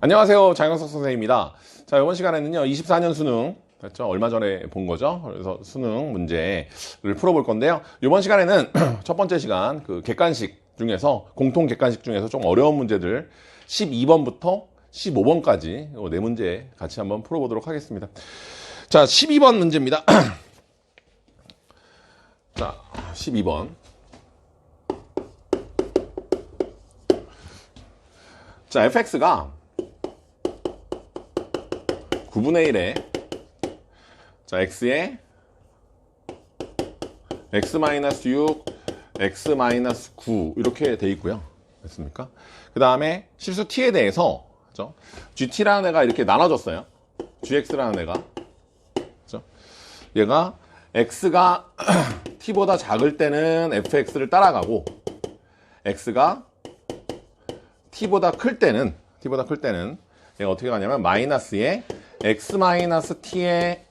안녕하세요. 장영석 선생님입니다. 자, 이번 시간에는요, 24년 수능, 그렇죠? 얼마 전에 본 거죠. 그래서 수능 문제를 풀어볼 건데요. 이번 시간에는 첫 번째 시간, 그 객관식 중에서, 공통 객관식 중에서 좀 어려운 문제들 12번부터 15번까지 네 문제 같이 한번 풀어보도록 하겠습니다. 자, 12번 문제입니다. 자, 12번. 자, fx가 9분의 1에 자, x에 x-6, x-9 이렇게 돼 있고요. 됐습니까? 그 다음에 실수 t에 대해서 그렇죠? gt라는 애가 이렇게 나눠졌어요. gx라는 애가 그렇죠? 얘가 x가 t보다 작을 때는 fx를 따라가고 x가 t보다 클 때는 얘가 어떻게 가냐면 마이너스에 x-t에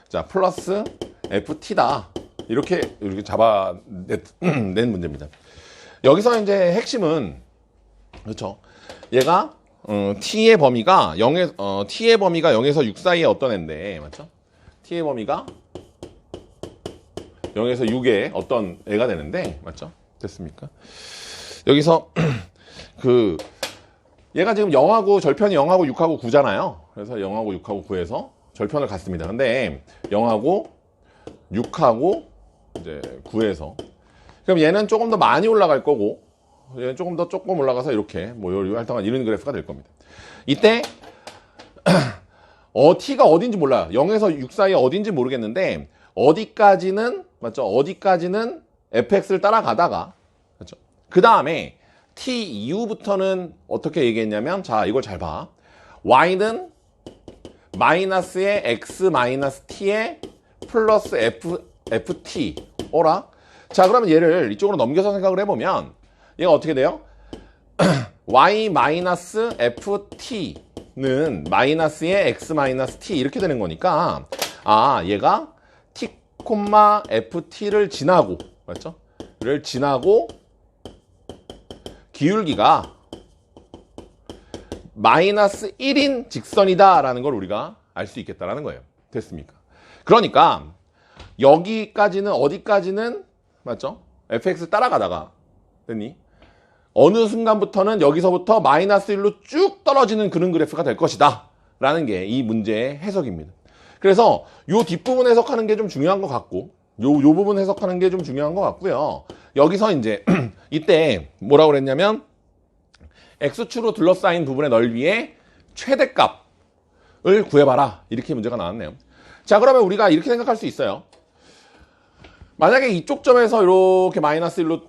자 플러스 ft다 이렇게 잡아낸 문제입니다. 여기서 이제 핵심은 그렇죠. 얘가 t의 범위가 0에서 6 사이에 어떤 애인데 맞죠? t의 범위가 0에서 6의 어떤 애가 되는데 맞죠? 됐습니까? 여기서 얘가 지금 0하고 절편이 0하고 6하고 9잖아요. 그래서 0하고 6하고 9에서 절편을 갖습니다. 근데 0하고 6하고 이제 9에서 그럼 얘는 조금 더 많이 올라갈 거고 얘는 조금 올라가서 이렇게 뭐 하여튼 이런 그래프가 될 겁니다. 이때 t가 어딘지 몰라요. 0에서 6 사이에 어딘지 모르겠는데 어디까지는 맞죠? 어디까지는 fx를 따라가다가 그렇죠? 그 다음에 t 이후부터는 어떻게 얘기했냐면 자 이걸 잘 봐. y는 마이너스의 x-t에 플러스 ft 어라? 자 그러면 얘를 이쪽으로 넘겨서 생각을 해보면 얘가 어떻게 돼요? y-ft는 마이너스의 x-t 이렇게 되는 거니까 아 얘가 t, ft를 지나고 맞죠? 를 지나고 기울기가 마이너스 1인 직선이다 라는 걸 우리가 알 수 있겠다라는 거예요. 됐습니까? 그러니까 여기까지는 어디까지는 맞죠? fx 따라가다가 됐니? 어느 순간부터는 여기서부터 마이너스 1로 쭉 떨어지는 그런 그래프가 될 것이다 라는 게 이 문제의 해석입니다. 그래서 요 뒷부분 해석하는 게 좀 중요한 것 같고 요 부분 해석하는 게 좀 중요한 것 같고요. 여기서 이제 이때 뭐라고 그랬냐면 x축으로 둘러싸인 부분의 넓이의 최대값을 구해봐라 이렇게 문제가 나왔네요. 자 그러면 우리가 이렇게 생각할 수 있어요. 만약에 이쪽 점에서 이렇게 마이너스 1로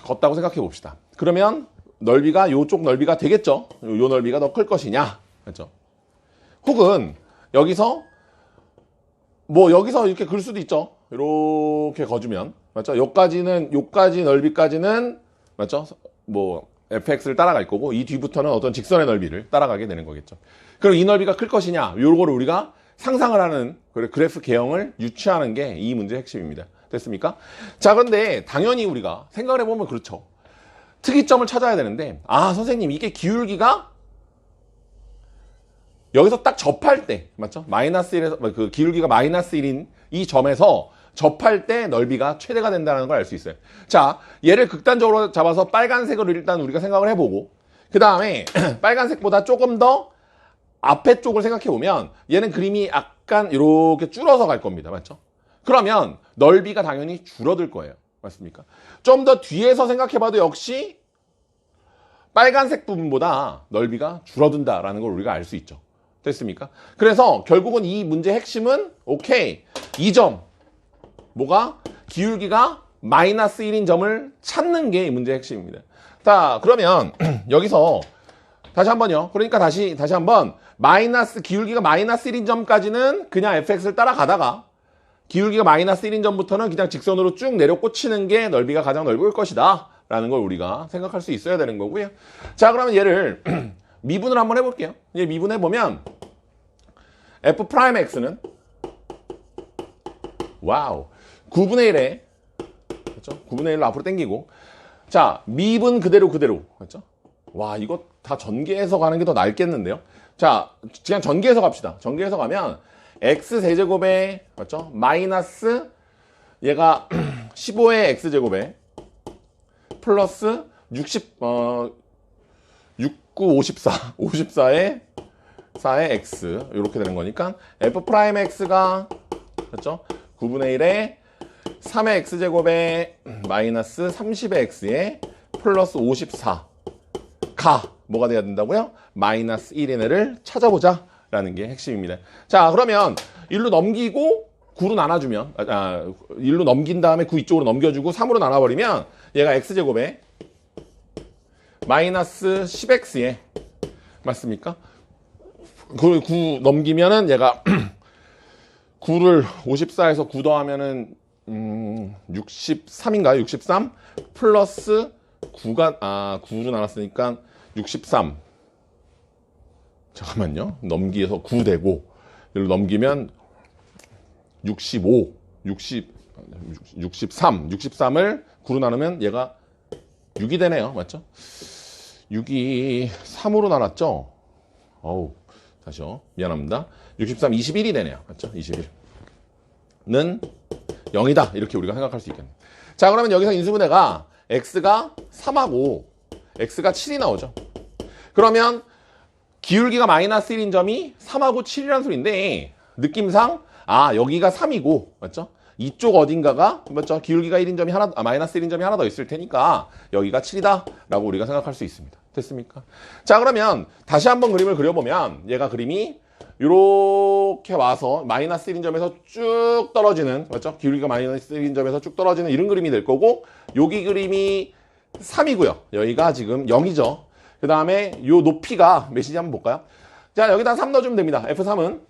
걷다고 생각해 봅시다. 그러면 넓이가 요쪽 넓이가 되겠죠. 요 넓이가 더 클 것이냐 그렇죠? 혹은 여기서 이렇게 글 수도 있죠. 이렇게 거주면 맞죠? 요까지 넓이까지는 맞죠? fx를 따라갈 거고 이 뒤부터는 어떤 직선의 넓이를 따라가게 되는 거겠죠. 그럼 이 넓이가 클 것이냐? 요거를 우리가 상상을 하는 그래프 개형을 유추하는 게 이 문제의 핵심입니다. 됐습니까? 자, 그런데 당연히 우리가 생각을 해보면 그렇죠. 특이점을 찾아야 되는데 아, 선생님 이게 기울기가 여기서 딱 접할 때 맞죠? 마이너스 1에서 그 기울기가 마이너스 1인 이 점에서 접할 때 넓이가 최대가 된다는 걸 알 수 있어요. 자, 얘를 극단적으로 잡아서 빨간색으로 일단 우리가 생각을 해보고 그 다음에 빨간색보다 조금 더 앞에 쪽을 생각해보면 얘는 그림이 약간 이렇게 줄어서 갈 겁니다. 맞죠? 그러면 넓이가 당연히 줄어들 거예요. 맞습니까? 좀 더 뒤에서 생각해봐도 역시 빨간색 부분보다 넓이가 줄어든다라는 걸 우리가 알 수 있죠. 됐습니까? 그래서 결국은 이 문제의 핵심은 오케이 이 점 뭐가 기울기가 마이너스 1인 점을 찾는 게 이 문제의 핵심입니다. 자 그러면 여기서 다시 한번요. 그러니까 다시 한번 기울기가 마이너스 1인 점까지는 그냥 fx를 따라가다가 기울기가 마이너스 1인 점부터는 그냥 직선으로 쭉 내려 꽂히는 게 넓이가 가장 넓을 것이다 라는 걸 우리가 생각할 수 있어야 되는 거고요. 자 그러면 얘를 미분을 한번 해볼게요. 얘 미분해보면 f'x는 와우 9분의 1에 그렇죠? 9분의 1로 앞으로 당기고 자 미분 그대로 그렇죠? 와 이거 다 전개해서 가는 게 더 낫겠는데요. 자, 그냥 전개해서 갑시다. 전개해서 가면 x세제곱에 맞죠? 마이너스 얘가 15의 x제곱에 플러스 69, 54 54의 4의 x 이렇게 되는 거니까 f'x가 맞죠? 9분의 1에 3의 x제곱에 마이너스 30의 x에 플러스 54가 뭐가 돼야 된다고요? 마이너스 1인 애를 찾아보자 라는 게 핵심입니다. 자, 그러면 1로 넘기고 9로 나눠주면 1로 넘긴 다음에 9 이쪽으로 넘겨주고 3으로 나눠버리면 얘가 x제곱에 마이너스 10x에 맞습니까? 그 9 넘기면은 얘가 9를 54에서 9 더하면은 63인가요? 63 플러스 9가 9로 나눴으니까 63 잠깐만요. 넘기해서 9 되고 여기로 넘기면 65 63을 9로 나누면 얘가 6이 되네요. 맞죠? 6이 3으로 나눴죠? 어우, 다시요. 미안합니다. 63, 21이 되네요. 맞죠? 21는 0이다. 이렇게 우리가 생각할 수 있겠네요. 자, 그러면 여기서 인수분해가 x가 3하고 x가 7이 나오죠. 그러면 기울기가 마이너스 1인 점이 3하고 7이라는 소리인데 느낌상 여기가 3이고 맞죠? 이쪽 어딘가가 맞죠? 기울기가 1인 점이 마이너스 1인 점이 하나 더 있을 테니까 여기가 7이다 라고 우리가 생각할 수 있습니다. 됐습니까? 자, 그러면 다시 한번 그림을 그려보면 얘가 그림이 이렇게 와서 마이너스 1인 점에서 쭉 떨어지는 맞죠? 기울기가 마이너스 1인 점에서 쭉 떨어지는 이런 그림이 될 거고 여기 그림이 3이고요. 여기가 지금 0이죠. 그 다음에 요 높이가 몇인지 한번 볼까요? 자, 여기다 3 넣어주면 됩니다. F3은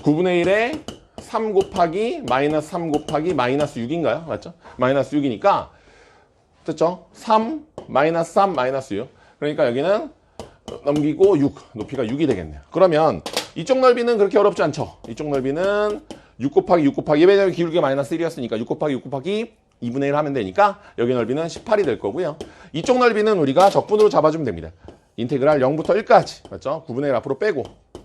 9분의 1에 3 곱하기 마이너스 3 곱하기 마이너스 6인가요? 맞죠? 마이너스 6이니까 됐죠? 3 마이너스 3 마이너스 6 그러니까 여기는 넘기고 6 높이가 6이 되겠네요. 그러면 이쪽 넓이는 그렇게 어렵지 않죠? 이쪽 넓이는 6 곱하기 6 곱하기 왜냐면 기울기가 마이너스 1이었으니까 6 곱하기 6 곱하기 2분의 1 하면 되니까 여기 넓이는 18이 될 거고요. 이쪽 넓이는 우리가 적분으로 잡아주면 됩니다. 인테그랄 0부터 1까지 맞죠? 9분의 1 앞으로 빼고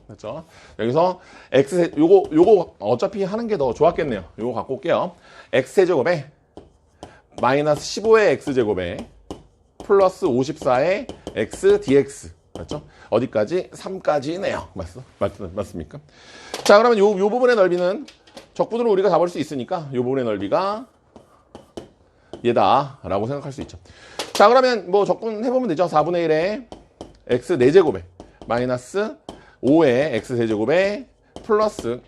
맞죠? 여기서 x 요거 어차피 하는 게 더 좋았겠네요. 요거 갖고 올게요. x제곱에 마이너스 15의 x제곱에 플러스 54의 x dx 맞죠? 어디까지? 3까지네요. 맞습니까? 자, 그러면 요 부분의 넓이는 적분으로 우리가 잡을 수 있으니까 요 부분의 넓이가 얘다 라고 생각할 수 있죠. 자, 그러면 뭐 적분해보면 되죠. 4분의 1에 x 4제곱에 마이너스 5의 x 세제곱에 플러스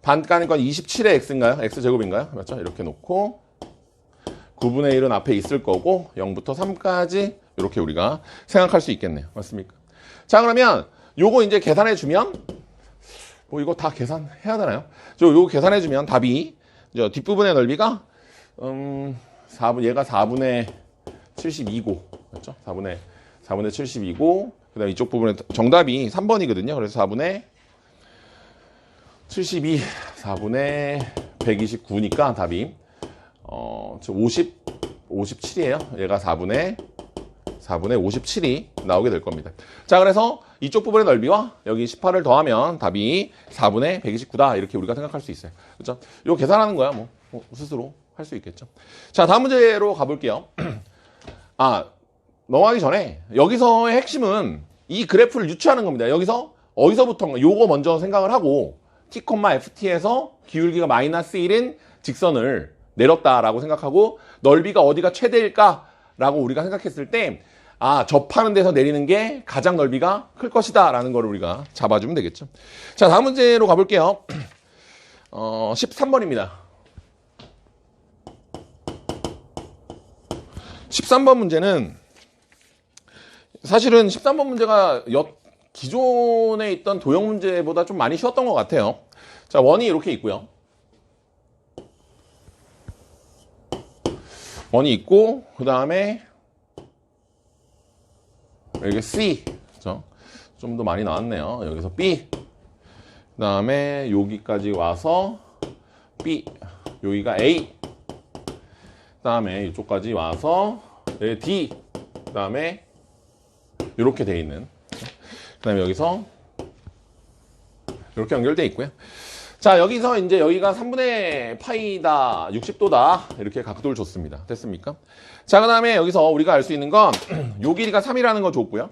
반가니까 27의 x인가요? x제곱인가요? 맞죠? 이렇게 놓고 9분의 1은 앞에 있을 거고 0부터 3까지 이렇게 우리가 생각할 수 있겠네요. 맞습니까? 자, 그러면 요거 이제 계산해 주면 뭐 이거 다 계산해야 되나요? 요거 계산해 주면 답이 뒷부분의 넓이가 4분 얘가 4분의 72고 맞죠? 4분의 72고 그다음 이쪽 부분에 정답이 3번이거든요. 그래서 4분의 72 4분의 129니까 답이 57이에요. 얘가 4분의 57이 나오게 될 겁니다. 자, 그래서 이쪽 부분의 넓이와 여기 18을 더하면 답이 4분의 129다. 이렇게 우리가 생각할 수 있어요. 그렇죠? 이거 계산하는 거야. 뭐 스스로 할 수 있겠죠. 자, 다음 문제로 가볼게요. 넘어가기 전에 여기서의 핵심은 이 그래프를 유추하는 겁니다. 여기서 어디서부터 요거 먼저 생각을 하고 t, ft에서 기울기가 마이너스 1인 직선을 내렸다라고 생각하고 넓이가 어디가 최대일까라고 우리가 생각했을 때 접하는 데서 내리는 게 가장 넓이가 클 것이다 라는 걸 우리가 잡아주면 되겠죠. 자, 다음 문제로 가볼게요. 13번입니다. 13번 문제는 사실은 13번 문제가 기존에 있던 도형 문제보다 좀 많이 쉬웠던 것 같아요. 자, 원이 이렇게 있고요. 원이 있고 그 다음에 여기 C 그렇죠? 좀 더 많이 나왔네요. 여기서 B 그 다음에 여기까지 와서 B 여기가 A 그 다음에 이쪽까지 와서 여기 D 그 다음에 이렇게 돼 있는, 그 다음에 여기서 이렇게 연결돼 있고요. 자, 여기서 이제 여기가 3분의 파이다, 60도다. 이렇게 각도를 줬습니다. 됐습니까? 자, 그 다음에 여기서 우리가 알 수 있는 건 요 길이가 3이라는 거 줬고요.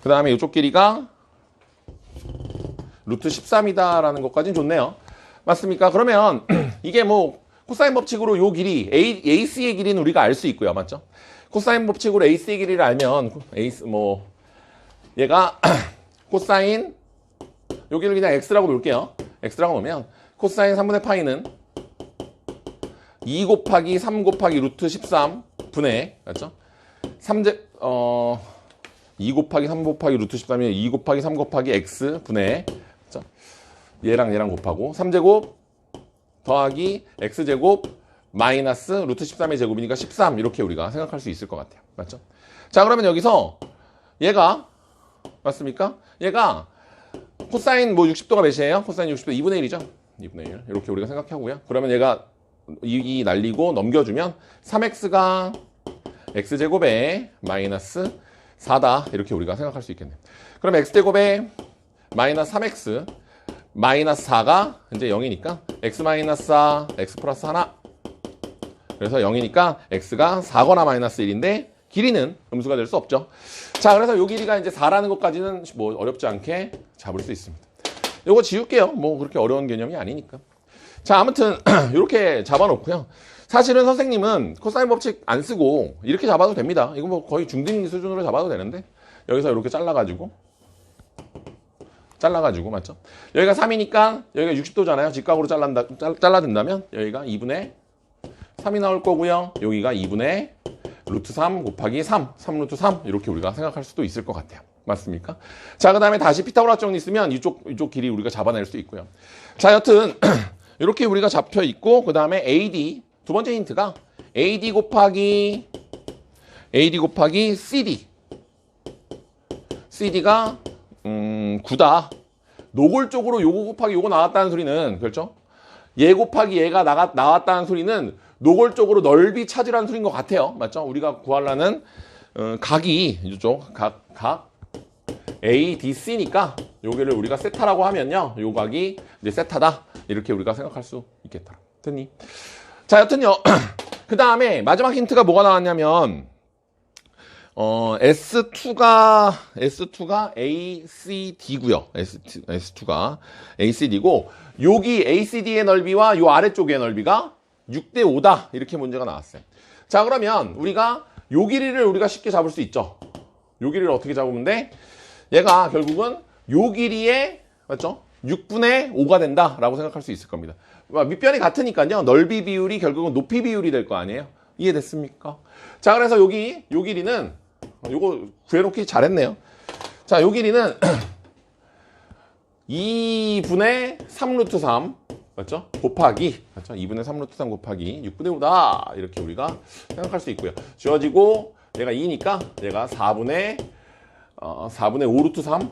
그 다음에 이쪽 길이가 루트 13이다라는 것까지는 좋네요. 맞습니까? 그러면 이게 뭐 코사인 법칙으로 요 길이, AC의 길이는 우리가 알 수 있고요. 맞죠? 코사인 법칙으로 AC의 길이를 알면, 얘가 코사인, 여기를 그냥 x라고 놓을게요. x라고 놓으면 코사인 3분의 파이는 2 곱하기 3 곱하기 루트 13 분의, 맞죠? 2 곱하기 3 곱하기 루트 13이면 2 곱하기 3 곱하기 x 분의, 맞죠? 얘랑 얘랑 곱하고 3제곱 더하기 x제곱 마이너스 루트 13의 제곱이니까 13, 이렇게 우리가 생각할 수 있을 것 같아요. 맞죠? 자, 그러면 여기서 얘가, 맞습니까? 얘가 코사인 뭐 60도가 몇이에요? 코사인 60도 2분의 1이죠? 2분의 1. 이렇게 우리가 생각하고요. 그러면 얘가 이 날리고 넘겨주면 3x가 x제곱에 마이너스 4다. 이렇게 우리가 생각할 수 있겠네요. 그럼 x제곱에 마이너스 3x 마이너스 4가 이제 0이니까 x 마이너스 4, x 플러스 1. 그래서 0이니까 x가 4거나 마이너스 1인데 길이는 음수가 될 수 없죠. 자, 그래서 요 길이가 이제 4라는 것까지는 뭐 어렵지 않게 잡을 수 있습니다. 요거 지울게요. 뭐 그렇게 어려운 개념이 아니니까. 자, 아무튼 이렇게 잡아놓고요. 사실은 선생님은 코사인 법칙 안 쓰고 이렇게 잡아도 됩니다. 이거 뭐 거의 중등 수준으로 잡아도 되는데 여기서 이렇게 잘라가지고 맞죠? 여기가 3이니까 여기가 60도잖아요. 직각으로 잘라준다면 여기가 2분의 3이 나올 거고요. 여기가 2분의 루트 3 곱하기 3, 3루트 3 이렇게 우리가 생각할 수도 있을 것 같아요. 맞습니까? 자, 그 다음에 다시 피타고라스 정리 쓰면 이쪽 길이 우리가 잡아낼 수 있고요. 자, 여튼 이렇게 우리가 잡혀 있고 그 다음에 AD, 두 번째 힌트가 AD 곱하기 CD가 9다. 노골적으로 요거 곱하기 요거 나왔다는 소리는, 그렇죠? 얘 곱하기 얘가 나왔다는 소리는 노골적으로 넓이 찾으라는 소리인 것 같아요. 맞죠? 우리가 구하려는 각이 이쪽 각 ADC니까 요게를 우리가 세타라고 하면요, 요 각이 이제 세타다, 이렇게 우리가 생각할 수 있겠다. 됐니? 자, 여튼요. 그 다음에 마지막 힌트가 뭐가 나왔냐면 S2가 ACD고요. S2가 ACD고 여기 ACD의 넓이와 요 아래쪽의 넓이가 6대 5다. 이렇게 문제가 나왔어요. 자, 그러면 우리가 요 길이를 우리가 쉽게 잡을 수 있죠. 요 길이를 어떻게 잡으면 돼? 얘가 결국은 요 길이의, 맞죠? 6분의 5가 된다라고 생각할 수 있을 겁니다. 밑변이 같으니까요. 넓이 비율이 결국은 높이 비율이 될 거 아니에요. 이해됐습니까? 자, 그래서 요 길이는 요거 구해놓기 잘했네요. 자, 요 길이는 2분의 3루트 3, 맞죠? 곱하기, 맞죠? 2분의 3루트 3 곱하기 6분의 5다. 이렇게 우리가 생각할 수 있고요. 지워지고 얘가 2니까 얘가 4분의 5루트 3,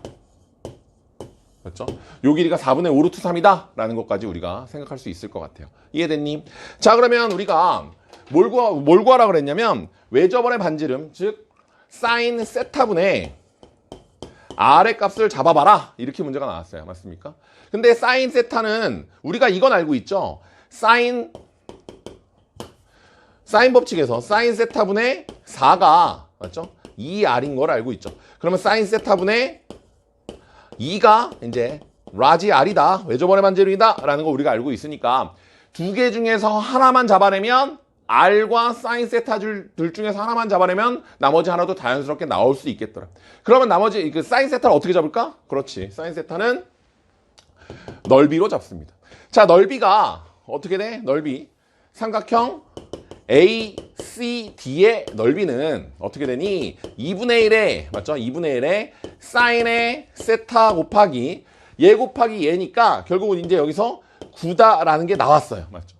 맞죠? 요 길이가 4분의 5루트 3이다 라는 것까지 우리가 생각할 수 있을 것 같아요. 이해됐니? 자, 그러면 우리가 뭘 구하라 그랬냐면 외접원의 반지름, 즉 사인 세타분의 R의 값을 잡아봐라, 이렇게 문제가 나왔어요. 맞습니까? 근데 사인 세타는 우리가 이건 알고 있죠. 사인 법칙에서 사인 세타분의 4가, 맞죠? 2R인 걸 알고 있죠. 그러면 사인 세타분의 2가 이제 라지 R이다, 외접원의 반지름이다 라는 거 우리가 알고 있으니까 두 개 중에서 하나만 잡아내면, R과 사인 세타 둘 중에서 하나만 잡아내면 나머지 하나도 자연스럽게 나올 수 있겠더라. 그러면 나머지 그 사인 세타를 어떻게 잡을까? 그렇지, 사인 세타는 넓이로 잡습니다. 자, 넓이가 어떻게 돼? 넓이 삼각형 ACD의 넓이는 어떻게 되니? 2분의 1에, 맞죠? 2분의 1에 사인의 세타 곱하기 얘 곱하기 얘니까 결국은 이제 여기서 9다라는 게 나왔어요. 맞죠?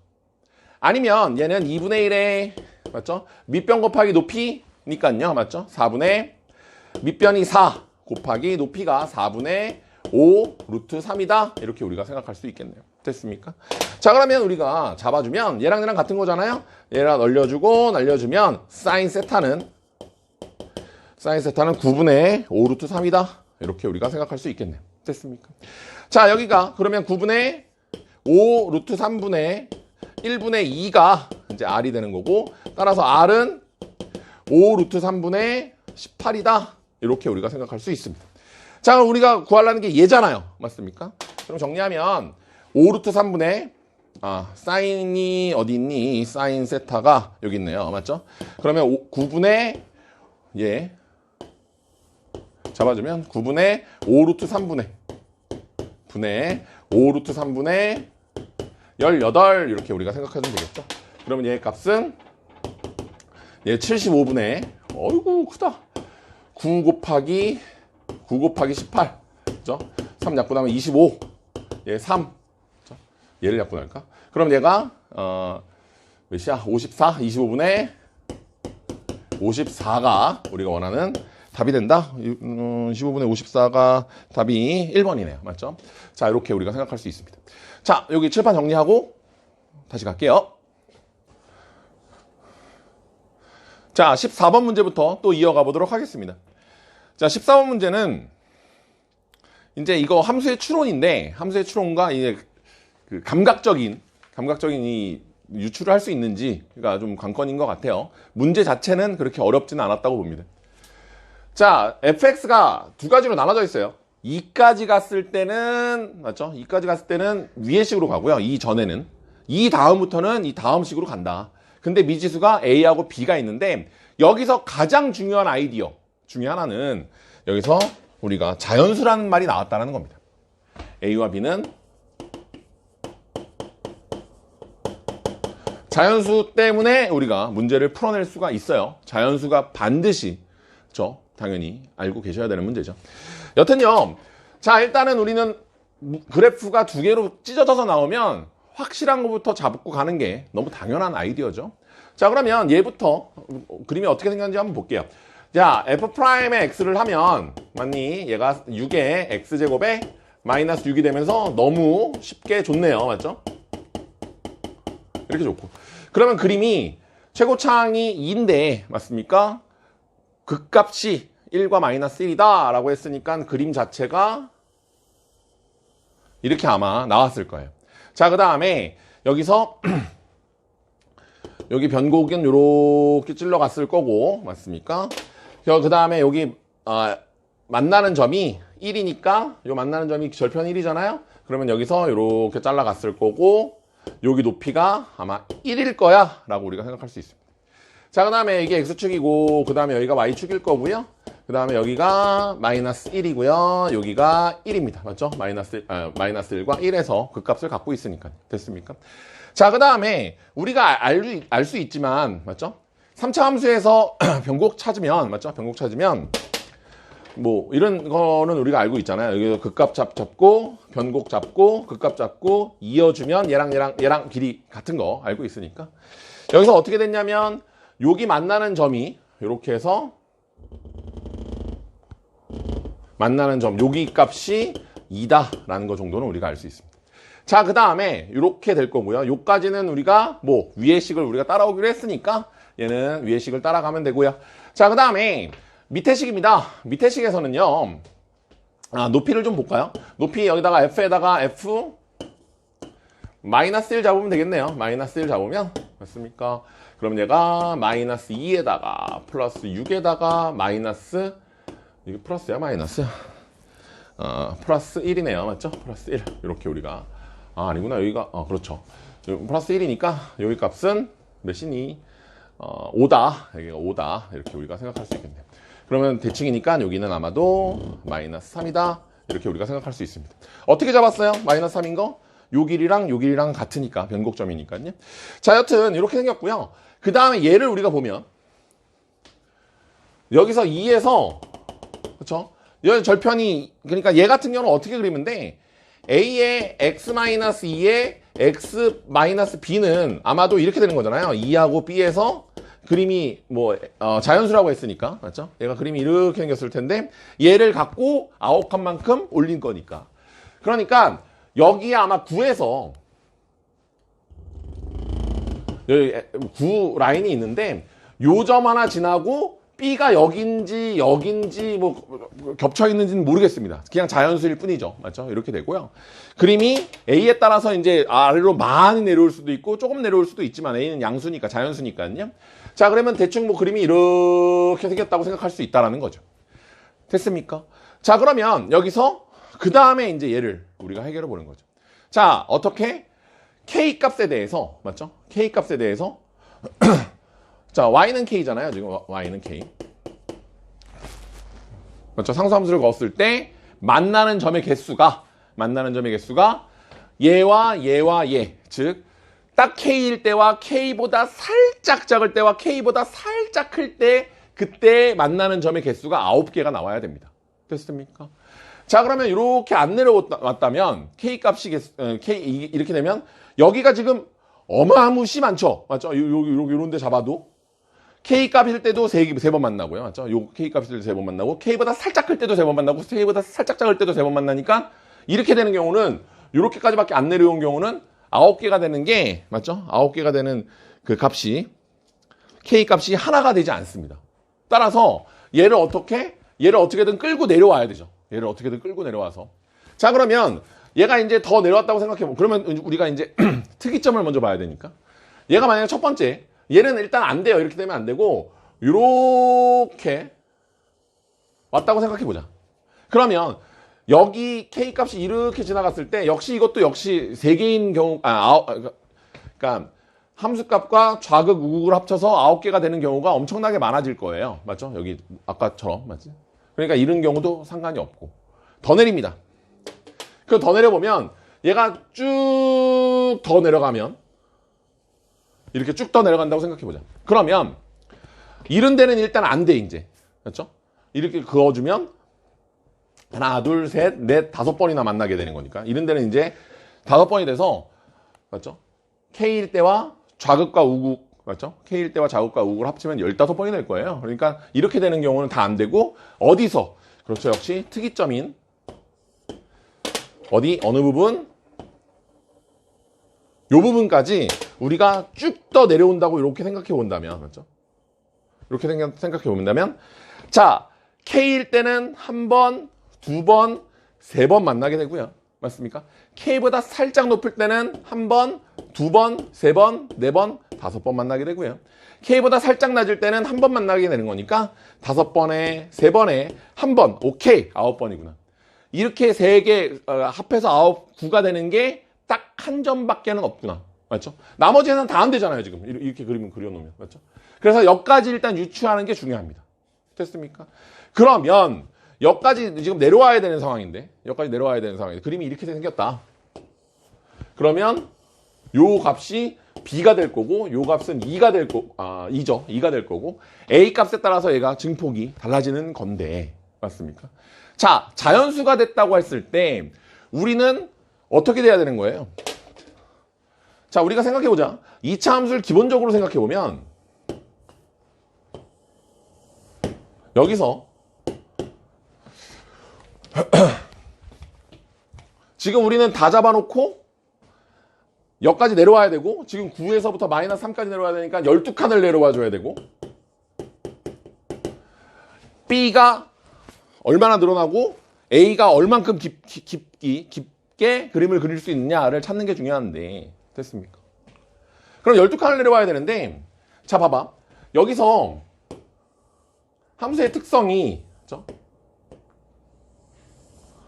아니면 얘는 2분의 1에, 맞죠? 밑변 곱하기 높이니까요. 맞죠? 4분의 밑변이 4 곱하기 높이가 4분의 5 루트 3이다. 이렇게 우리가 생각할 수 있겠네요. 됐습니까? 자, 그러면 우리가 잡아주면 얘랑 얘랑 같은 거잖아요. 얘랑 늘려주고 날려주면 사인 세타는 9분의 5 루트 3이다. 이렇게 우리가 생각할 수 있겠네요. 됐습니까? 자, 여기가 그러면 9분의 5 루트 3분의 1분의 2가 이제 R이 되는 거고, 따라서 R은 5 루트 3분의 18이다. 이렇게 우리가 생각할 수 있습니다. 자, 그럼 우리가 구하려는 게 얘잖아요. 맞습니까? 그럼 정리하면 5 루트 3분의 사인이 어디 있니? 사인 세타가 여기 있네요. 맞죠? 그러면 9분의 얘 잡아주면 9분의 5 루트 3분의 5 루트 3분의 18 이렇게 우리가 생각해주면 되겠죠? 그러면 얘 값은 얘 75분의 어이구 크다 9 곱하기 18 그죠? 3 약분하면 25 얘 3 그죠? 얘를 약분할까? 그럼 얘가 몇이야? 54 25분의 54가 우리가 원하는 답이 된다. 15분의 54가 답이 1번이네요. 맞죠? 자, 이렇게 우리가 생각할 수 있습니다. 자, 여기 칠판 정리하고 다시 갈게요. 자, 14번 문제부터 또 이어가 보도록 하겠습니다. 자, 14번 문제는 이제 이거 함수의 추론인데, 함수의 추론과 이제 그 감각적인 이 유출을 할 수 있는지가 좀 관건인 것 같아요. 문제 자체는 그렇게 어렵지는 않았다고 봅니다. 자, fx가 두 가지로 나눠져 있어요. 2까지 갔을 때는, 맞죠? 2까지 갔을 때는 위의 식으로 가고요. 이 전에는. 이 다음부터는 이 다음 식으로 간다. 근데 미지수가 A하고 B가 있는데, 여기서 가장 중요한 아이디어 중에 하나는 여기서 우리가 자연수라는 말이 나왔다는 겁니다. A와 B는 자연수 때문에 우리가 문제를 풀어낼 수가 있어요. 자연수가 반드시, 그렇죠? 당연히 알고 계셔야 되는 문제죠. 여튼요, 자, 일단은 우리는 그래프가 두 개로 찢어져서 나오면 확실한 것부터 잡고 가는 게 너무 당연한 아이디어죠. 자, 그러면 얘부터 그림이 어떻게 생겼는지 한번 볼게요. 자, f'의 x를 하면 맞니? 얘가 6의 x제곱에 마이너스 6이 되면서 너무 쉽게 좋네요. 맞죠? 이렇게 좋고. 그러면 그림이 최고차항이 2인데 맞습니까? 극값이 1과 마이너스 1이다 라고 했으니까 그림 자체가 이렇게 아마 나왔을 거예요. 자, 그 다음에 여기서 여기 변곡은 이렇게 찔러갔을 거고 맞습니까? 그 다음에 여기 만나는 점이 1이니까 요 만나는 점이 절편 1이잖아요. 그러면 여기서 이렇게 잘라갔을 거고 여기 높이가 아마 1일 거야 라고 우리가 생각할 수 있습니다. 자, 그 다음에 이게 x축이고 그 다음에 여기가 y축일 거고요. 그 다음에 여기가 마이너스 1이고요. 여기가 1입니다. 맞죠? 마이너스 1과 1에서 그 값을 갖고 있으니까. 됐습니까? 자, 그 다음에 우리가 알 수 있지만, 맞죠? 3차 함수에서 변곡 찾으면, 맞죠? 변곡 찾으면, 뭐, 이런 거는 우리가 알고 있잖아요. 여기서 극값 잡고, 변곡 잡고, 극값 잡고, 이어주면 얘랑 길이 같은 거 알고 있으니까. 여기서 어떻게 됐냐면, 여기 만나는 점이, 이렇게 해서, 만나는 점, 여기 값이 2다라는 거 정도는 우리가 알 수 있습니다. 자, 그 다음에 이렇게 될 거고요. 요까지는 우리가 뭐 위의 식을 우리가 따라오기로 했으니까 얘는 위의 식을 따라가면 되고요. 자, 그 다음에 밑에 식입니다. 밑에 식에서는요. 높이를 좀 볼까요? 높이 여기다가 f에다가 f 마이너스 1 잡으면 되겠네요. 마이너스 1 잡으면 맞습니까? 그럼 얘가 마이너스 2에다가 플러스 6에다가 마이너스 이게 플러스야 마이너스? 플러스 1이네요. 맞죠? 플러스 1 이렇게 우리가 아니구나. 여기가 그렇죠. 플러스 1이니까 여기 값은 몇이니? 5다. 여기가 5다. 이렇게 우리가 생각할 수 있겠네요. 그러면 대칭이니까 여기는 아마도 마이너스 3이다. 이렇게 우리가 생각할 수 있습니다. 어떻게 잡았어요? 마이너스 3인 거? 요 길이랑 같으니까 변곡점이니까요. 자, 여튼 이렇게 생겼고요. 그 다음에 얘를 우리가 보면 여기서 2에서 그렇죠? 여기 절편이 그러니까 얘 같은 경우는 어떻게 그리면 돼? A의 x-2의 x-b는 아마도 이렇게 되는 거잖아요. 2하고 B에서 그림이 뭐 자연수라고 했으니까 맞죠? 얘가 그림이 이렇게 생겼을 텐데 얘를 갖고 아홉 칸만큼 올린 거니까. 그러니까 여기에 아마 9에서 여기 9 라인이 있는데 요 점 하나 지나고 B가 여긴지 뭐 겹쳐 있는지는 모르겠습니다. 그냥 자연수일 뿐이죠. 맞죠? 이렇게 되고요. 그림이 A에 따라서 이제 아래로 많이 내려올 수도 있고 조금 내려올 수도 있지만 A는 양수니까 자연수니까요. 자, 그러면 대충 뭐 그림이 이렇게 생겼다고 생각할 수 있다라는 거죠. 됐습니까? 자, 그러면 여기서 그 다음에 이제 얘를 우리가 해결해 보는 거죠. 자, 어떻게 K 값에 대해서 맞죠? K 값에 대해서 자, y는 k잖아요. 지금 y는 k. 맞죠? 상수함수를 그었을 때 만나는 점의 개수가 얘와 얘. 즉, 딱 k일 때와 k보다 살짝 작을 때와 k보다 살짝 클 때 그때 만나는 점의 개수가 9개가 나와야 됩니다. 됐습니까? 자, 그러면 이렇게 안 내려왔다면 k 값이 k 이렇게 되면 여기가 지금 어마무시 많죠. 맞죠? 요런 데 잡아도 K 값일 때도 세 번 만나고요. 맞죠? 요 K 값일 때도 3번 만나고, K보다 살짝 클 때도 3번 만나고, K보다 살짝 작을 때도 3번 만나니까, 이렇게 되는 경우는, 요렇게까지밖에 안 내려온 경우는 9개가 되는 게, 맞죠? 9개가 되는 그 값이, K 값이 하나가 되지 않습니다. 따라서, 얘를 어떻게든 끌고 내려와야 되죠. 얘를 어떻게든 끌고 내려와서. 자, 그러면, 얘가 이제 더 내려왔다고 생각해보면, 그러면 우리가 이제 특이점을 먼저 봐야 되니까. 얘가 만약에 첫 번째, 얘는 일단 안 돼요. 이렇게 되면 안 되고 이렇게 왔다고 생각해보자. 그러면 여기 K값이 이렇게 지나갔을 때 이것도 역시 3개인 경우 그러니까 함수값과 좌극, 우극을 합쳐서 9개가 되는 경우가 엄청나게 많아질 거예요. 맞죠? 여기 아까처럼 맞지? 그러니까 이런 경우도 상관이 없고 더 내립니다. 그 더 내려보면 얘가 쭉 더 내려가면 이렇게 쭉 더 내려간다고 생각해보자. 그러면 이런 데는 일단 안 돼, 이제. 그렇죠? 이렇게 그어주면 하나, 둘, 셋, 넷, 5번이나 만나게 되는 거니까. 이런 데는 이제 5번이 돼서 맞죠? K일 때와 좌극과 우극 맞죠? K일 때와 좌극과 우극을 합치면 15번이 될 거예요. 그러니까 이렇게 되는 경우는 다 안 되고 어디서? 그렇죠. 역시 특이점인 어느 부분? 요 부분까지 우리가 쭉 더 내려온다고 이렇게 생각해 본다면, 맞죠? 이렇게 생각해 본다면, 자, K일 때는 한 번, 2번, 3번 만나게 되고요. 맞습니까? K보다 살짝 높을 때는 한 번, 2번, 3번, 4번, 5번 만나게 되고요. K보다 살짝 낮을 때는 한 번 만나게 되는 거니까 5번에, 3번에, 한 번, 오케이, 9번이구나. 이렇게 3개 합해서 9가 되는 게 딱 한 점밖에는 없구나. 맞죠? 나머지는 다 안 되잖아요, 지금. 이렇게 그림을 그려놓으면. 맞죠? 그래서 여기까지 일단 유추하는 게 중요합니다. 됐습니까? 그러면 여기까지 지금 내려와야 되는 상황인데 그림이 이렇게 생겼다. 그러면 요 값이 B가 될 거고 요 값은 2가 될 거고 2가 될 거고 A 값에 따라서 얘가 증폭이 달라지는 건데 맞습니까? 자, 자연수가 됐다고 했을 때 우리는 어떻게 돼야 되는 거예요? 자, 우리가 생각해보자. 2차 함수를 기본적으로 생각해보면 여기서 지금 우리는 다 잡아놓고 여기까지 내려와야 되고 지금 9에서부터 마이너스 3까지 내려와야 되니까 12칸을 내려와 줘야 되고 B가 얼마나 늘어나고 A가 얼만큼 깊게 그림을 그릴 수 있느냐를 찾는 게 중요한데 됐습니까? 그럼 12칸을 내려와야 되는데 자 봐봐 여기서 함수의 특성이 그렇죠?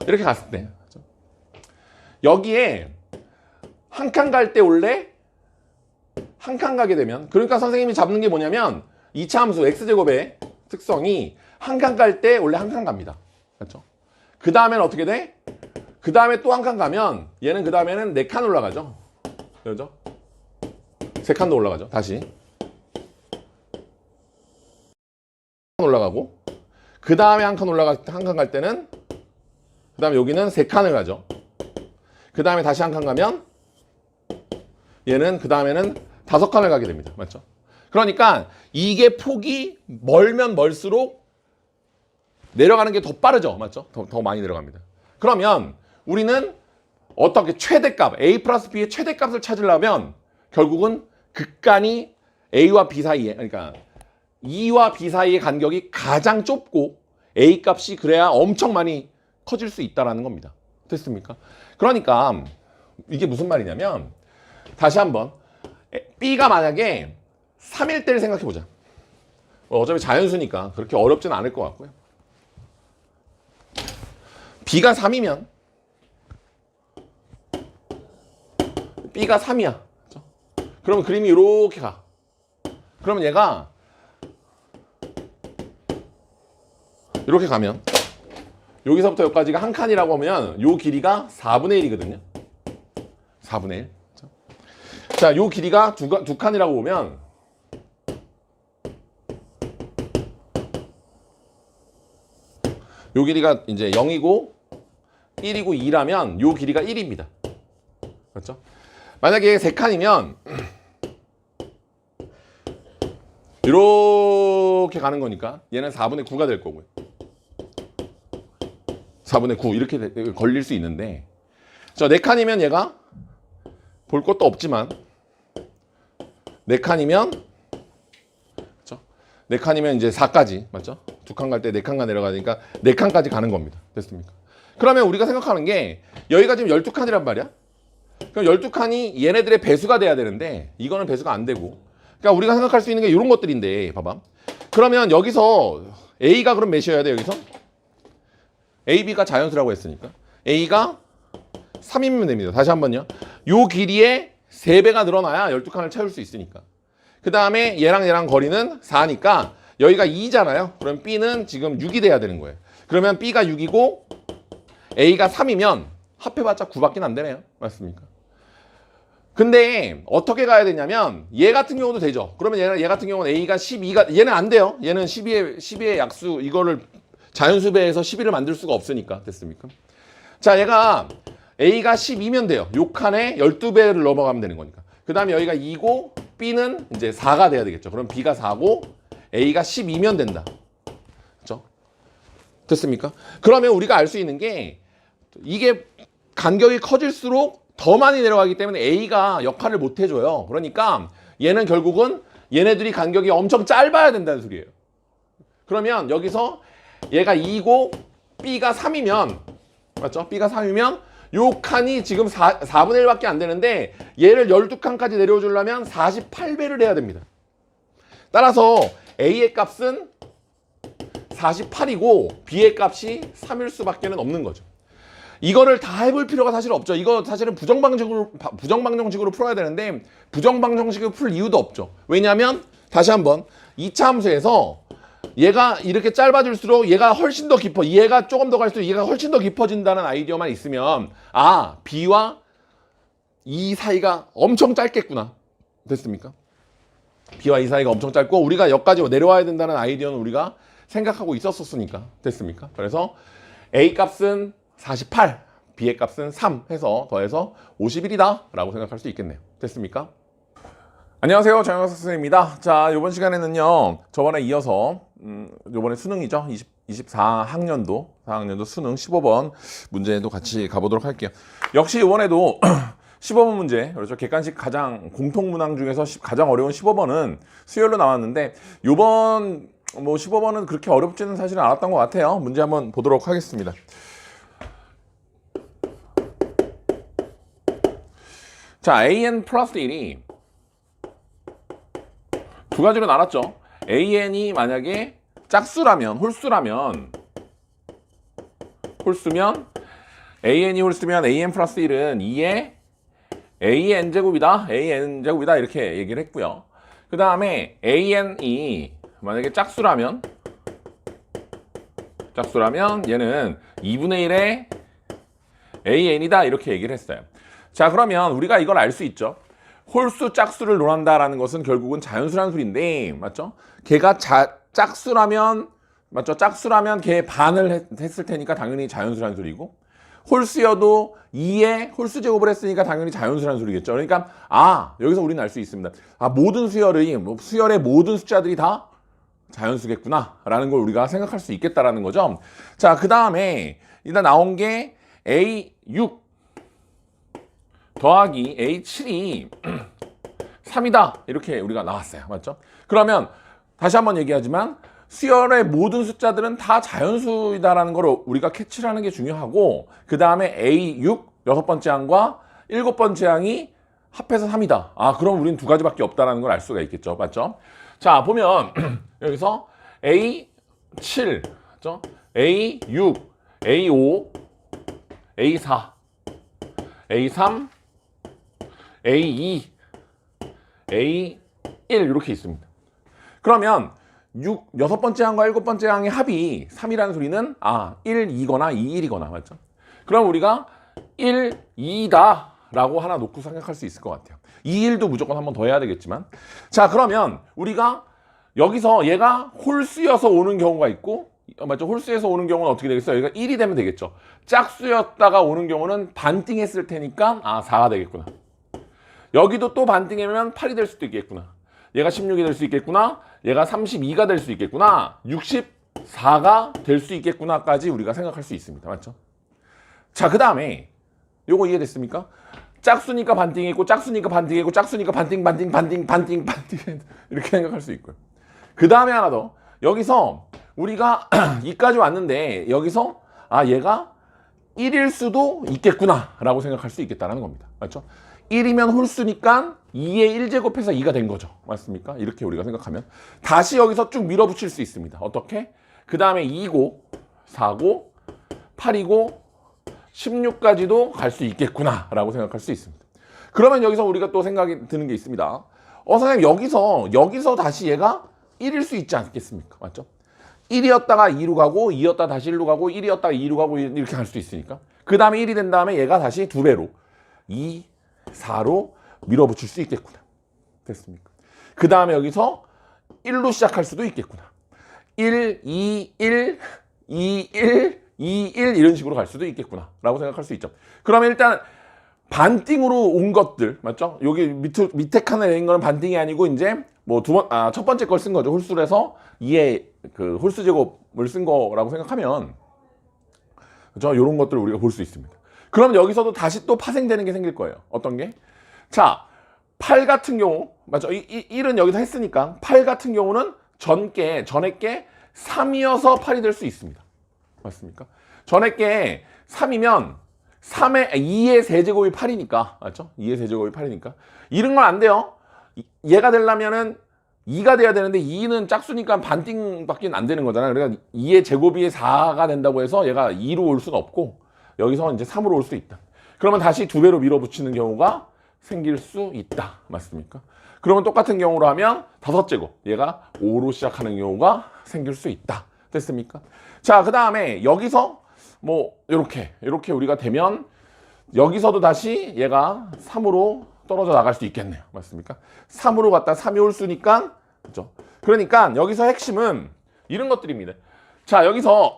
이렇게 갔을 때 그렇죠? 여기에 한 칸 갈 때 원래 한 칸 가게 되면 그러니까 선생님이 잡는 게 뭐냐면 2차 함수 x제곱의 특성이 한 칸 갈 때 원래 한 칸 갑니다. 그렇죠? 그 다음에는 어떻게 돼? 그 다음에 또 한 칸 가면 얘는 그 다음에는 4칸 올라가죠. 그렇죠? 3칸도 올라가죠. 다시 올라가고 그 다음에 한 칸 갈 때는 그 다음에 여기는 3칸을 가죠. 그 다음에 다시 한 칸 가면 얘는 그 다음에는 5칸을 가게 됩니다. 맞죠? 그러니까 이게 폭이 멀면 멀수록 내려가는 게 더 빠르죠. 맞죠? 더 많이 내려갑니다. 그러면 우리는 어떻게 최대값, A 플러스 B의 최대값을 찾으려면 결국은 극간이 A와 B 사이에, 그러니까 E와 B 사이의 간격이 가장 좁고 A 값이 그래야 엄청 많이 커질 수 있다는 겁니다. 됐습니까? 그러니까 이게 무슨 말이냐면 다시 한번 B가 만약에 3일 때를 생각해 보자. 어차피 자연수니까 그렇게 어렵진 않을 것 같고요. B가 3이면 B가 3이야. 그렇죠? 그러면 그림이 이렇게 가. 그러면 얘가 이렇게 가면 여기서부터 여기까지가 한 칸이라고 하면 요 길이가 4분의 1이거든요. 4분의 1. 그렇죠? 자, 요 길이가 두 칸이라고 보면 요 길이가 이제 0이고 1이고 2라면 요 길이가 1입니다. 그렇죠? 만약에 3칸이면 이렇게 가는 거니까 얘는 4분의 9가 될 거고요. 4분의 9 이렇게 걸릴 수 있는데 자, 4칸이면 얘가 볼 것도 없지만 4칸이면 그렇죠? 4칸이면 이제 4까지 맞죠? 2칸 갈 때 4칸가 내려가니까 4칸까지 가는 겁니다. 됐습니까? 그러면 우리가 생각하는 게 여기가 지금 12칸이란 말이야. 그럼 12칸이 얘네들의 배수가 돼야 되는데 이거는 배수가 안 되고 그러니까 우리가 생각할 수 있는 게 이런 것들인데 봐봐. 그러면 여기서 A가 그럼 몇이어야 돼 여기서? A, B가 자연수라고 했으니까 A가 3이면 됩니다. 다시 한번요. 요 길이의 3배가 늘어나야 12칸을 채울 수 있으니까. 그 다음에 얘랑 거리는 4니까 여기가 2잖아요. 그럼 B는 지금 6이 돼야 되는 거예요. 그러면 B가 6이고 A가 3이면 합해봤자 9밖에 안 되네요. 맞습니까? 근데 어떻게 가야 되냐면 얘 같은 경우도 되죠. 그러면 얘 같은 경우는 A가 12가 얘는 안 돼요. 얘는 12의 약수 이거를 자연수배에서 12를 만들 수가 없으니까. 됐습니까? 자, 얘가 A가 12면 돼요. 요 칸에 12배를 넘어가면 되는 거니까. 그 다음에 여기가 2고 B는 이제 4가 돼야 되겠죠. 그럼 B가 4고 A가 12면 된다. 그렇죠? 됐습니까? 그러면 우리가 알 수 있는 게 이게 간격이 커질수록 더 많이 내려가기 때문에 A가 역할을 못 해줘요. 그러니까 얘는 결국은 얘네들이 간격이 엄청 짧아야 된다는 소리예요. 그러면 여기서 얘가 2고 B가 3이면 맞죠? B가 3이면 요 칸이 지금 4분의 1밖에 안 되는데 얘를 12칸까지 내려주려면 48배를 해야 됩니다. 따라서 A의 값은 48이고 B의 값이 3일 수밖에 없는 거죠. 이거를 다 해볼 필요가 사실 없죠. 이거 사실은 부정방정식으로 풀어야 되는데 부정방정식으로 풀 이유도 없죠. 왜냐하면 다시 한번 2차 함수에서 얘가 이렇게 짧아질수록 얘가 훨씬 더 깊어. 얘가 조금 더 갈수록 얘가 훨씬 더 깊어진다는 아이디어만 있으면 아, B와 이 사이가 엄청 짧겠구나. 됐습니까? B와 이 사이가 엄청 짧고 우리가 여기까지 내려와야 된다는 아이디어는 우리가 생각하고 있었으니까. 됐습니까? 그래서 A 값은 48, B의 값은 3 해서 더해서 51이다 라고 생각할 수 있겠네요. 됐습니까? 안녕하세요, 정영석 선생님입니다. 자, 이번 시간에는요 저번에 이어서 이번에 수능이죠. 24학년도 4학년도 수능 15번 문제도 같이 가보도록 할게요. 역시 이번에도 15번 문제, 그렇죠. 객관식 가장 공통문항 중에서 가장 어려운 15번은 수열로 나왔는데 이번 15번은 그렇게 어렵지는 사실은 않았던 것 같아요. 문제 한번 보도록 하겠습니다. 자, AN 플러스 1이 두 가지로 나눴죠. AN이 만약에 짝수라면, 홀수면 AN이 홀수면 AN 플러스 1은 2의 AN제곱이다. AN제곱이다. 이렇게 얘기를 했고요. 그 다음에 AN이 만약에 짝수라면 얘는 2분의 1의 AN이다. 이렇게 얘기를 했어요. 자, 그러면 우리가 이걸 알 수 있죠. 홀수, 짝수를 논한다라는 것은 결국은 자연수라는 소리인데, 맞죠? 걔가 짝수라면, 맞죠? 짝수라면 걔 반을 했을 테니까 당연히 자연수라는 소리고, 홀수여도 2의 홀수 제곱을 했으니까 당연히 자연수라는 소리겠죠. 그러니까 여기서 우리는 알 수 있습니다. 모든 수열의 모든 숫자들이 다 자연수겠구나 라는 걸 우리가 생각할 수 있겠다라는 거죠. 자, 그 다음에 일단 나온 게 A6 더하기 A7이 3이다. 이렇게 우리가 나왔어요. 맞죠? 그러면 다시 한번 얘기하지만 수열의 모든 숫자들은 다 자연수이다라는 걸 우리가 캐치를 하는 게 중요하고 그 다음에 A6 여섯 번째 항과 일곱 번째 항이 합해서 3이다. 아, 그럼 우리는 두 가지밖에 없다라는 걸 알 수가 있겠죠. 맞죠? 자, 보면 여기서 A7, 맞죠? A6, A5, A4, A3, A2, A1 이렇게 있습니다. 그러면 여섯 번째 항과 일곱 번째 항의 합이 3이라는 소리는 1, 2거나 2, 1이거나 맞죠? 그럼 우리가 1, 2다 라고 하나 놓고 생각할 수 있을 것 같아요. 2, 1도 무조건 한 번 더 해야 되겠지만 자, 그러면 우리가 여기서 얘가 홀수여서 오는 경우가 있고 맞죠? 홀수에서 오는 경우는 어떻게 되겠어요? 여기가 1이 되면 되겠죠. 짝수였다가 오는 경우는 반띵했을 테니까 4가 되겠구나. 여기도 또 반띵하면 8이 될 수도 있겠구나. 얘가 16이 될 수 있겠구나. 얘가 32가 될 수 있겠구나. 64가 될 수 있겠구나까지 우리가 생각할 수 있습니다. 맞죠? 자, 그 다음에 요거 이해됐습니까? 짝수니까 반띵했고 짝수니까 반띵했고 짝수니까 반띵 이렇게 생각할 수 있고요. 그 다음에 하나 더. 여기서 우리가 2까지 왔는데 여기서 얘가 1일 수도 있겠구나 라고 생각할 수 있겠다는 겁니다. 맞죠? 1이면 홀수니까 2의 1제곱해서 2가 된 거죠. 맞습니까? 이렇게 우리가 생각하면 다시 여기서 쭉 밀어붙일 수 있습니다. 어떻게? 그 다음에 2고 4고 8이고 16까지도 갈 수 있겠구나 라고 생각할 수 있습니다. 그러면 여기서 우리가 또 생각이 드는 게 있습니다. 선생님 여기서 다시 얘가 1일 수 있지 않겠습니까? 맞죠? 1이었다가 2로 가고 2였다가 다시 1로 가고 1이었다가 2로 가고 이렇게 갈 수 있으니까 그 다음에 1이 된 다음에 얘가 다시 2배로 2, 4로 밀어붙일 수 있겠구나. 됐습니까? 그 다음에 여기서 1로 시작할 수도 있겠구나. 1, 2, 1, 2, 1, 2, 1 이런 식으로 갈 수도 있겠구나 라고 생각할 수 있죠. 그러면 일단 반띵으로 온 것들 맞죠? 여기 밑에 칸에 낸 거는 반띵이 아니고 이제 뭐 첫 번째 걸 쓴 거죠. 홀수를 해서 2의 그 홀수 제곱을 쓴 거라고 생각하면 그렇죠? 이런 것들을 우리가 볼 수 있습니다. 그럼 여기서도 다시 또 파생되는 게 생길 거예요. 어떤 게? 자, 8 같은 경우 맞죠? 1은 여기서 했으니까 8 같은 경우는 전에 게 3이어서 8이 될 수 있습니다. 맞습니까? 전에 게 3이면 2의 세제곱이 8이니까 맞죠? 2의 세제곱이 8이니까 이런 건 안 돼요. 얘가 되려면은 2가 돼야 되는데 2는 짝수니까 반띵밖에 안 되는 거잖아요. 그러니까 2의 제곱이 4가 된다고 해서 얘가 2로 올 수는 없고 여기서 이제 3으로 올 수 있다. 그러면 다시 2배로 밀어붙이는 경우가 생길 수 있다. 맞습니까? 그러면 똑같은 경우로 하면 5제곱 얘가 5로 시작하는 경우가 생길 수 있다. 됐습니까? 자, 그 다음에 여기서 뭐 이렇게 우리가 되면 여기서도 다시 얘가 3으로 떨어져 나갈 수 있겠네요. 맞습니까? 3으로 갔다 3이 홀수니까 그렇죠? 그러니까 여기서 핵심은 이런 것들입니다. 자, 여기서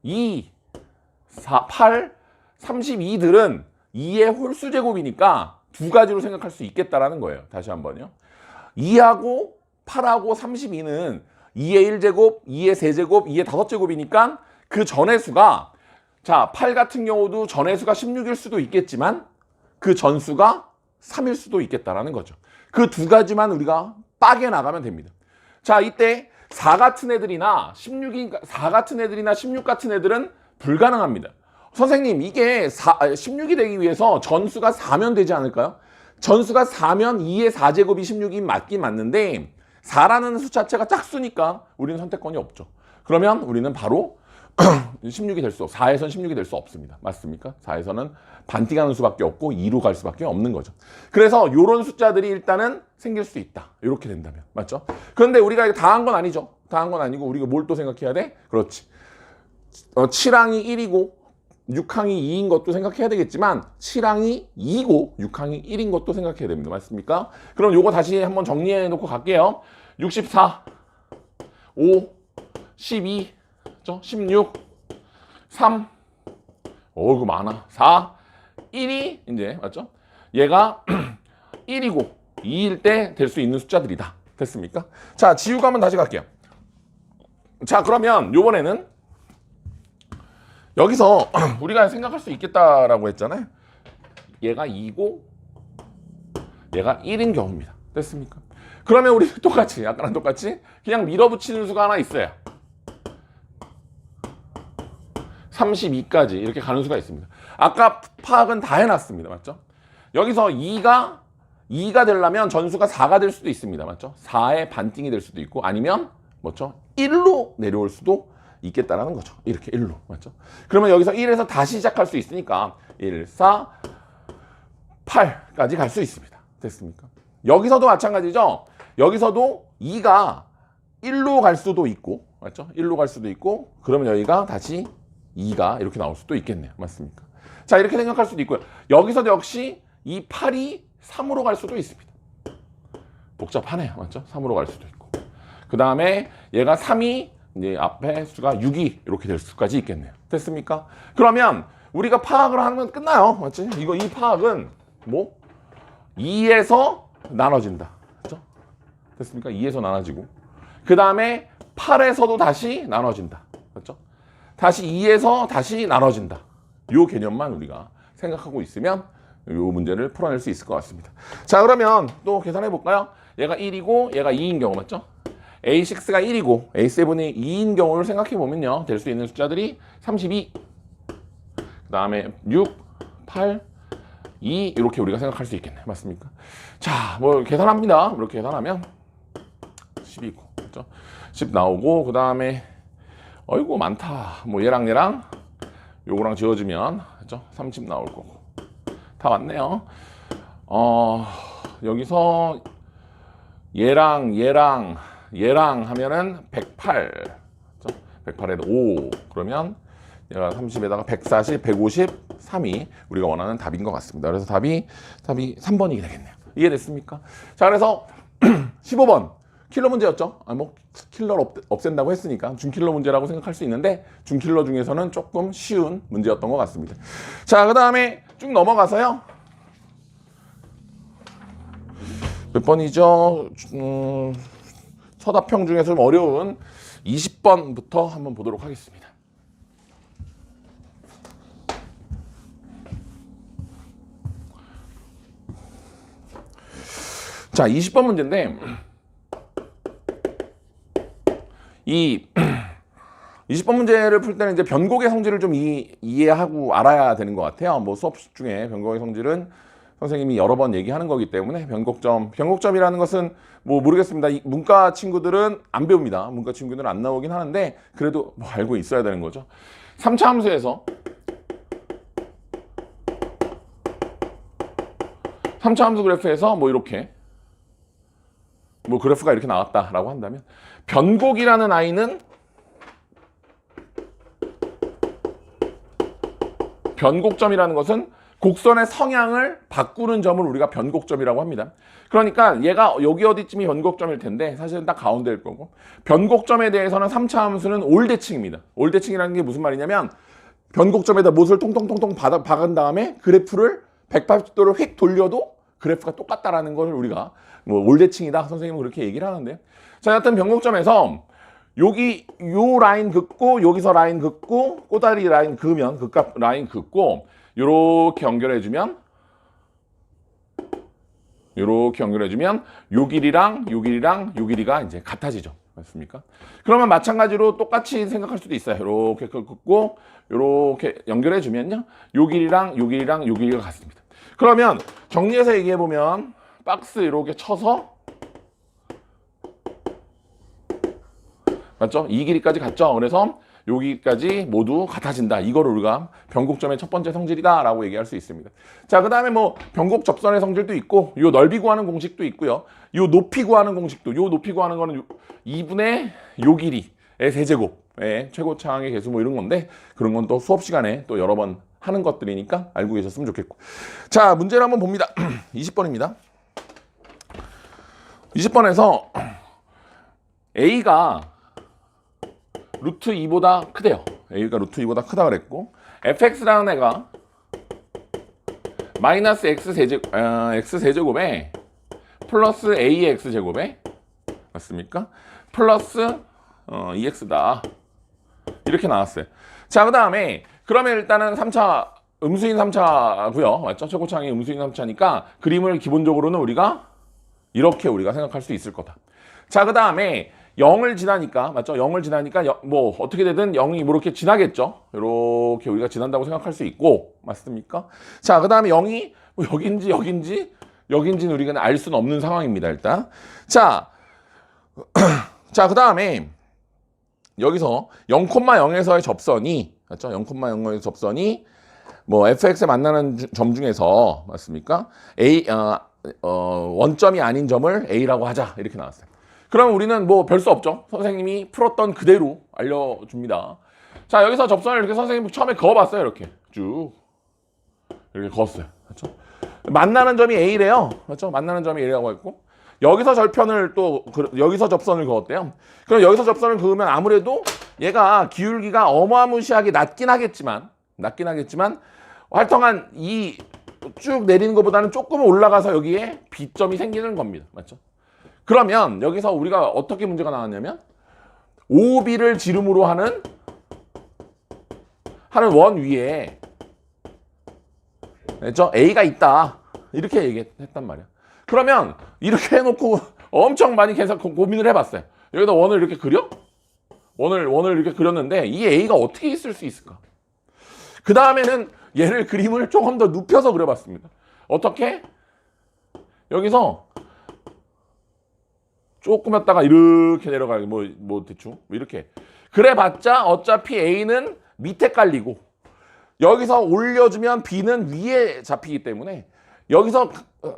2, 4, 8, 32들은 2의 홀수 제곱이니까 두 가지로 생각할 수 있겠다라는 거예요. 다시 한번요. 2하고 8하고 32는 2의 1제곱, 2의 세제곱, 2의 5제곱이니까 그 전의 수가 자, 8 같은 경우도 전의 수가 16일 수도 있겠지만 그 전수가 3일 수도 있겠다라는 거죠. 그 두 가지만 우리가 빠게 나가면 됩니다. 자, 이때 4 같은 애들이나 4 같은 애들이나 16 같은 애들은 불가능합니다. 선생님, 이게 16이 되기 위해서 전수가 4면 되지 않을까요? 전수가 4면 2의 4제곱이 16이 맞긴 맞는데 4라는 수 자체가 짝수니까 우리는 선택권이 없죠. 그러면 우리는 바로 16이 될 수, 4에서는 16이 될 수 없습니다. 맞습니까? 4에서는 반띵하는 수밖에 없고 2로 갈 수밖에 없는 거죠. 그래서 이런 숫자들이 일단은 생길 수 있다. 이렇게 된다면. 맞죠? 그런데 우리가 다 한 건 아니죠. 다 한 건 아니고 우리가 뭘 또 생각해야 돼? 그렇지. 7항이 1이고 6항이 2인 것도 생각해야 되겠지만 7항이 2고 6항이 1인 것도 생각해야 됩니다. 맞습니까? 그럼 요거 다시 한번 정리해 놓고 갈게요. 64, 5, 12, 16, 3, 이거 많아. 4, 1이 이제 맞죠? 얘가 1이고 2일 때 될 수 있는 숫자들이다. 됐습니까? 자, 지우고 한번 다시 갈게요. 자, 그러면 요번에는 여기서 우리가 생각할 수 있겠다라고 했잖아요. 얘가 2고 얘가 1인 경우입니다. 됐습니까? 그러면 우리 똑같이 아까랑 똑같이 그냥 밀어붙이는 수가 하나 있어요. 32까지 이렇게 가는 수가 있습니다. 아까 파악은 다 해놨습니다. 맞죠? 여기서 2가 되려면 전수가 4가 될 수도 있습니다. 맞죠? 4의 반띵이 될 수도 있고 아니면 뭐죠? 1로 내려올 수도 있겠다라는 거죠. 이렇게 1로. 맞죠? 그러면 여기서 1에서 다시 시작할 수 있으니까 1, 4, 8까지 갈 수 있습니다. 됐습니까? 여기서도 마찬가지죠. 여기서도 2가 1로 갈 수도 있고 맞죠? 1로 갈 수도 있고 그러면 여기가 다시 2가 이렇게 나올 수도 있겠네요. 맞습니까? 자, 이렇게 생각할 수도 있고요. 여기서도 역시 이 8이 3으로 갈 수도 있습니다. 복잡하네요. 맞죠? 3으로 갈 수도 있고. 그 다음에 얘가 3이 이제 앞에 수가 6이 이렇게 될 수까지 있겠네요. 됐습니까? 그러면 우리가 파악을 하면 끝나요. 맞지? 이 파악은 뭐? 2에서 나눠진다. 그렇죠? 됐습니까? 2에서 나눠지고. 그 다음에 8에서도 다시 나눠진다. 그렇죠? 다시 2에서 다시 나눠진다. 요 개념만 우리가 생각하고 있으면 요 문제를 풀어낼 수 있을 것 같습니다. 자, 그러면 또 계산해 볼까요? 얘가 1이고 얘가 2인 경우 맞죠? A6가 1이고 A7이 2인 경우를 생각해 보면요. 될 수 있는 숫자들이 32, 그 다음에 6, 8, 2 이렇게 우리가 생각할 수 있겠네. 맞습니까? 자, 뭐 계산합니다. 이렇게 계산하면 10이고 그렇죠? 10 나오고 그 다음에 어이구 많다. 뭐 얘랑 요거랑 지워주면 그렇죠? 30 나올 거고 다 왔네요. 여기서 얘랑 하면은 108 그렇죠? 108에다 5 그러면 얘가 30에다가 140, 153이 우리가 원하는 답인 것 같습니다. 그래서 답이 3번이 되겠네요. 이해됐습니까? 자, 그래서 15번 킬러 문제였죠. 뭐 킬러를 없앤다고 했으니까 준킬러 문제라고 생각할 수 있는데 준킬러 중에서는 조금 쉬운 문제였던 것 같습니다. 자, 그 다음에 쭉 넘어가서요. 몇 번이죠? 서답형 중에서 좀 어려운 20번부터 한번 보도록 하겠습니다. 자, 20번 문제인데 이 20번 문제를 풀 때는 이제 변곡의 성질을 좀 이해하고 알아야 되는 것 같아요. 뭐 수업 중에 변곡의 성질은 선생님이 여러 번 얘기하는 거기 때문에 변곡점이라는 것은 뭐 모르겠습니다. 문과 친구들은 안 배웁니다. 문과 친구들은 안 나오긴 하는데 그래도 뭐 알고 있어야 되는 거죠. 3차 함수에서 3차 함수 그래프에서 뭐 이렇게 뭐 그래프가 이렇게 나왔다라고 한다면 변곡이라는 아이는 변곡점이라는 것은 곡선의 성향을 바꾸는 점을 우리가 변곡점이라고 합니다. 그러니까 얘가 여기 어디쯤이 변곡점일 텐데 사실은 딱 가운데일 거고 변곡점에 대해서는 3차 함수는 올대칭입니다. 올대칭이라는 게 무슨 말이냐면 변곡점에다 못을 통통통통 박은 다음에 그래프를 180도를 휙 돌려도 그래프가 똑같다라는 걸 우리가 뭐 올대칭이다 선생님은 그렇게 얘기를 하는데 자, 여하튼 변곡점에서 여기 요 라인 긋고 여기서 라인 긋고 꼬다리 라인 그으면 극값 라인 긋고 요렇게 연결해주면 요 길이랑 요 길이가 이제 같아지죠. 맞습니까? 그러면 마찬가지로 똑같이 생각할 수도 있어요. 요렇게 긋고 요렇게 연결해주면요. 요 길이랑 요 길이가 같습니다. 그러면 정리해서 얘기해보면 박스 이렇게 쳐서 맞죠? 이 길이까지 같죠? 그래서 여기까지 모두 같아진다. 이거를 우리가 변곡점의 첫 번째 성질이다 라고 얘기할 수 있습니다. 자, 그 다음에 뭐 변곡 접선의 성질도 있고 요 넓이 구하는 공식도 있고요. 요 높이 구하는 공식도 요 높이 구하는 거는 2분의 요 길이의 세제곱의 최고차항의 개수 뭐 이런 건데 그런 건 또 수업 시간에 또 여러 번 하는 것들이니까 알고 계셨으면 좋겠고. 자, 문제를 한번 봅니다. 20번입니다. 20번에서 A가 루트 2보다 크대요. A가 루트 2보다 크다 그랬고 fx라는 애가 마이너스 x세제곱에 플러스 ax제곱에 맞습니까? 플러스 2x다. 이렇게 나왔어요. 자, 그 다음에 그러면 일단은 3차 음수인 3차고요. 맞죠? 최고창이 음수인 3차니까 그림을 기본적으로는 우리가 이렇게 우리가 생각할 수 있을 거다. 자, 그 다음에 0을 지나니까, 맞죠? 0을 지나니까 뭐 어떻게 되든 0이 뭐 이렇게 지나겠죠. 이렇게 우리가 지난다고 생각할 수 있고, 맞습니까? 자, 그 다음에 0이 뭐 여긴지는 우리가 알 수는 없는 상황입니다, 일단. 자, 자, 그 다음에 여기서 0,0에서의 접선이, 맞죠? 0,0에서의 접선이 뭐 fx에 만나는 점 중에서, 맞습니까? 원점이 아닌 점을 a라고 하자, 이렇게 나왔어요. 그럼 우리는 뭐 별 수 없죠. 선생님이 풀었던 그대로 알려줍니다. 자, 여기서 접선을 이렇게 선생님이 처음에 그어봤어요. 이렇게 쭉 이렇게 그었어요. 그렇죠? 만나는 점이 A래요. 그렇죠? 만나는 점이 A라고 했고, 여기서 절편을 또 여기서 접선을 그었대요. 그럼 여기서 접선을 그으면 아무래도 얘가 기울기가 어마무시하게 낮긴 하겠지만 활성한 이 쭉 내리는 것보다는 조금 올라가서 여기에 B점이 생기는 겁니다. 맞죠? 그러면 여기서 우리가 어떻게 문제가 나왔냐면 OB를 지름으로 하는 원 위에, 그렇죠? A가 있다, 이렇게 얘기했단 말이야. 그러면 이렇게 해놓고 엄청 많이 계속 고민을 해봤어요. 여기다 원을 이렇게 그려? 원을 이렇게 그렸는데 이 A가 어떻게 있을 수 있을까? 그 다음에는 얘를 그림을 조금 더 눕혀서 그려봤습니다. 어떻게? 여기서 조금 했다가 이렇게 내려가요. 뭐 대충 이렇게 그래봤자 어차피 A는 밑에 깔리고 여기서 올려주면 B는 위에 잡히기 때문에 여기서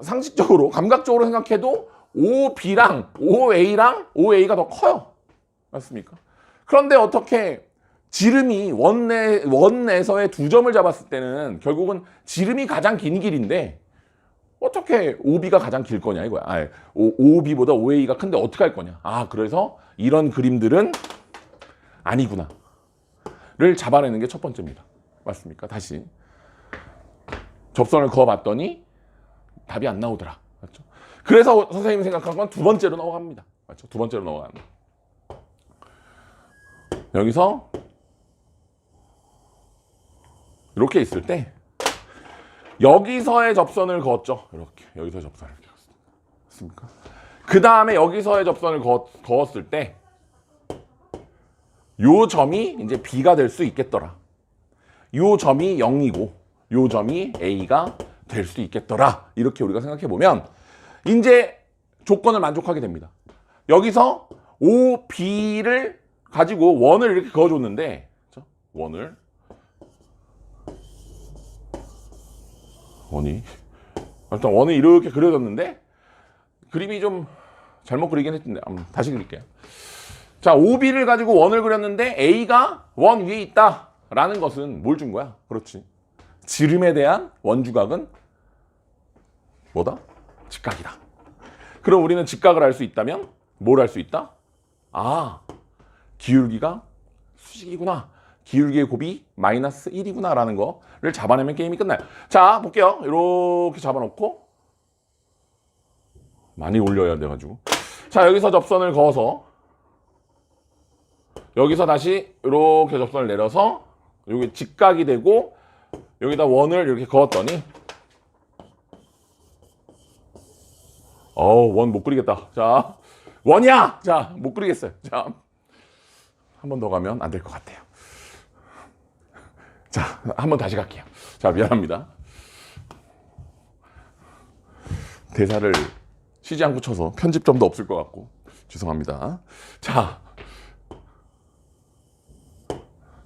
상식적으로 감각적으로 생각해도 OB랑 OA가 더 커요. 맞습니까? 그런데 어떻게 지름이 원에서의 두 점을 잡았을 때는 결국은 지름이 가장 긴 길인데 어떻게 OB가 가장 길 거냐 이거야. OB보다 OA가 큰데 어떻게 할 거냐. 그래서 이런 그림들은 아니구나 를 잡아내는 게 첫 번째입니다. 맞습니까? 다시 접선을 그어봤더니 답이 안 나오더라. 맞죠? 그래서 선생님이 생각한 건 두 번째로 넘어갑니다. 맞죠? 두 번째로 넘어갑니다. 여기서 이렇게 있을 때 여기서의 접선을 그었죠. 이렇게 여기서 접선을 그었습니까? 그 다음에 여기서의 접선을 그었을 때 요 점이 이제 B가 될 수 있겠더라. 요 점이 0이고 요 점이 A가 될 수 있겠더라. 이렇게 우리가 생각해 보면 이제 조건을 만족하게 됩니다. 여기서 OB를 가지고 원을 이렇게 그어줬는데, 그렇죠? 일단 원이 이렇게 그려졌는데 그림이 좀 잘못 그리긴 했는데 다시 그릴게요. 자, OB를 가지고 원을 그렸는데 A가 원 위에 있다라는 것은 뭘 준 거야? 그렇지. 지름에 대한 원주각은 뭐다? 직각이다. 그럼 우리는 직각을 알 수 있다면 뭘 알 수 있다? 기울기가 수직이구나. 기울기의 곱이 마이너스 1이구나 라는 거를 잡아내면 게임이 끝나요. 자, 볼게요. 이렇게 잡아놓고 많이 올려야 돼가지고, 자, 여기서 접선을 그어서 여기서 다시 이렇게 접선을 내려서 여기 직각이 되고 여기다 원을 이렇게 그었더니 원 못 그리겠다. 자, 원이야! 자, 못 그리겠어요. 자, 한 번 더 가면 안 될 것 같아요. 자, 한 번 다시 갈게요. 자, 미안합니다. 대사를 쉬지 않고 쳐서 편집점도 없을 것 같고 죄송합니다. 자,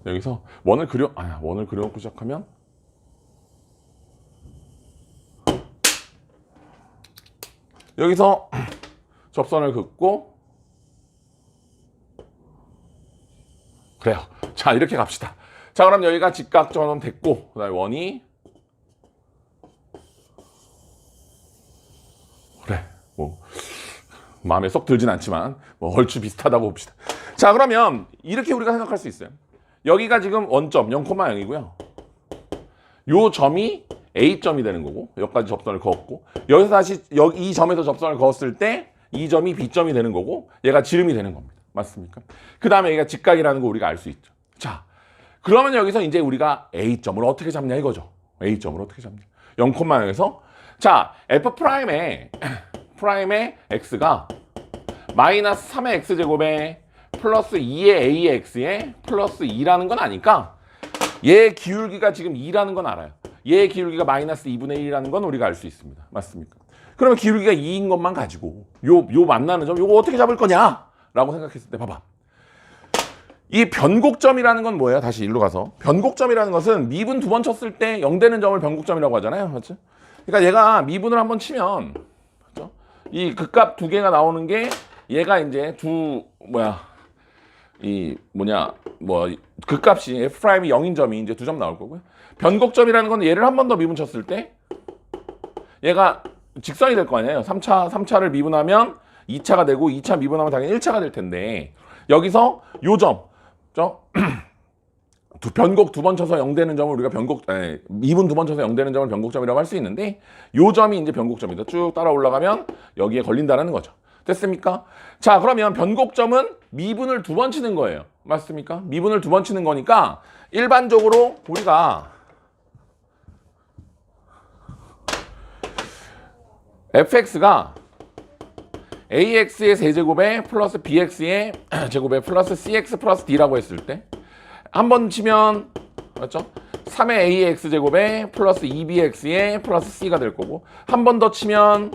여기서 원을 그려놓고 시작하면 여기서 접선을 긋고 그래요. 자, 이렇게 갑시다. 자, 그럼 여기가 직각점은 됐고 그 다음에 원이 그래 뭐 마음에 쏙 들진 않지만 뭐 얼추 비슷하다고 봅시다. 자, 그러면 이렇게 우리가 생각할 수 있어요. 여기가 지금 원점 0,0이고요. 요 점이 A점이 되는 거고 여기까지 접선을 그었고 여기서 다시 이 점에서 접선을 그었을 때 이 점이 B점이 되는 거고 얘가 지름이 되는 겁니다. 맞습니까? 그 다음에 얘가 직각이라는 거 우리가 알 수 있죠. 자, 그러면 여기서 이제 우리가 A점을 어떻게 잡냐 이거죠. A점을 어떻게 잡냐. 0,0에서 자 F'의 X가 마이너스 3의 X제곱에 플러스 2의 A의 X에 플러스 2라는 건 아니까 얘 기울기가 지금 2라는 건 알아요. 얘 기울기가 마이너스 2분의 1이라는 건 우리가 알 수 있습니다. 맞습니까? 그러면 기울기가 2인 것만 가지고 요 만나는 점 요거 어떻게 잡을 거냐 라고 생각했을 때 봐봐. 이 변곡점이라는 건 뭐예요? 다시 일로 가서 변곡점이라는 것은 미분 두 번 쳤을 때 0 되는 점을 변곡점이라고 하잖아요. 맞죠? 그러니까 얘가 미분을 한번 치면 맞죠? 이 극값 두 개가 나오는 게 얘가 이제 극값이 F'이 0인 점이 이제 2점 나올 거고요. 변곡점이라는 건 얘를 한 번 더 미분 쳤을 때 얘가 직선이 될 거 아니에요. 3차를 미분하면 2차가 되고 2차 미분하면 당연히 1차가 될 텐데 여기서 요 점, 변곡 두 번 쳐서 0 되는 점을 우리가 미분 두 번 쳐서 0 되는 점을 변곡점이라고 할 수 있는데 요 점이 이제 변곡점이다. 쭉 따라 올라가면 여기에 걸린다는 거죠. 됐습니까? 자, 그러면 변곡점은 미분을 두 번 치는 거예요. 맞습니까? 미분을 두 번 치는 거니까 일반적으로 우리가 fx가 ax의 세제곱에 플러스 bx의 제곱에 플러스 cx 플러스 d라고 했을 때 한 번 치면 맞죠? 3의 ax 제곱에 플러스 2bx의 플러스 c가 될 거고 한 번 더 치면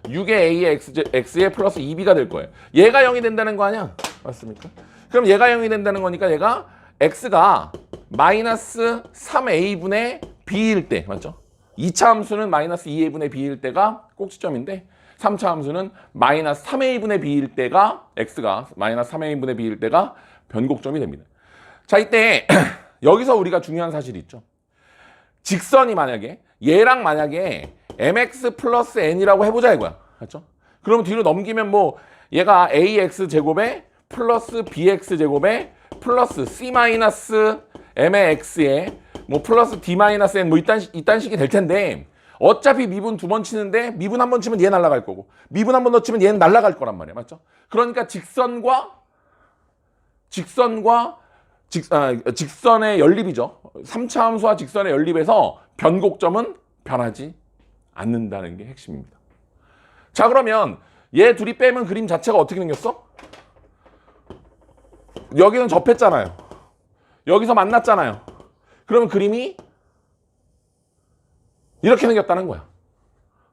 6의 ax의 플러스 2b가 될 거예요. 얘가 0이 된다는 거 아니야? 맞습니까? 그럼 얘가 0이 된다는 거니까 얘가 x가 마이너스 3a분의 b일 때 맞죠? 2차 함수는 마이너스 2a분의 b일 때가 꼭지점인데 3차 함수는 마이너스 3a분의 b일 때가 x가 마이너스 3a분의 b일 때가 변곡점이 됩니다. 자, 이때 여기서 우리가 중요한 사실이 있죠. 직선이 만약에 얘랑 만약에 mx 플러스 n이라고 해보자 이거야. 맞죠? 그러면 뒤로 넘기면 뭐 얘가 ax 제곱에 플러스 bx 제곱에 플러스 c 마이너스 m의 x에 뭐 플러스 d 마이너스 n 뭐 이딴 식이 될 텐데 어차피 미분 두 번 치는데 미분 한 번 치면 얘 날아갈 거고 미분 한 번 더 치면 얘는 날아갈 거란 말이야. 맞죠? 그러니까 직선의 연립이죠. 3차 함수와 직선의 연립에서 변곡점은 변하지 않는다는 게 핵심입니다. 자, 그러면 얘 둘이 빼면 그림 자체가 어떻게 생겼어? 여기는 접했잖아요. 여기서 만났잖아요. 그러면 그림이 이렇게 생겼다는 거야.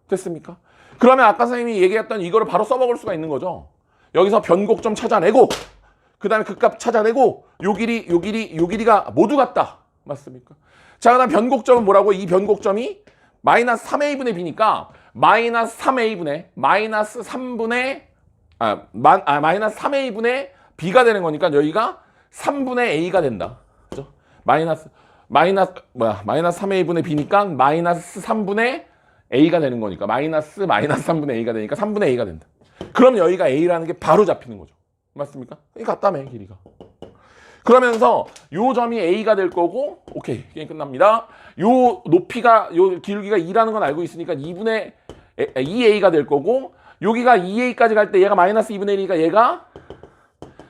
됐습니까? 그러면 아까 선생님이 얘기했던 이거를 바로 써먹을 수가 있는 거죠. 여기서 변곡점 찾아내고 그 다음에 극값 찾아내고 요 길이가 모두 같다. 맞습니까? 자, 그 다음 변곡점은 뭐라고? 이 변곡점이 마이너스 3a분의 b니까 마이너스 3a분의 마이너스 3a분의 b가 되는 거니까 여기가 3분의 a가 된다. 그죠? 마이너스 3a분의 b니까 마이너스 3분의 a가 되는 거니까 마이너스 3분의 a가 되니까 3분의 a가 된다. 그럼 여기가 a라는 게 바로 잡히는 거죠. 맞습니까? 이 같다며 길이가. 그러면서 요 점이 a가 될 거고 오케이 게임 끝납니다. 요 기울기가 2라는 건 알고 있으니까 2a가 될 거고 여기가 2a까지 갈 때 얘가 마이너스 2분의 1이니까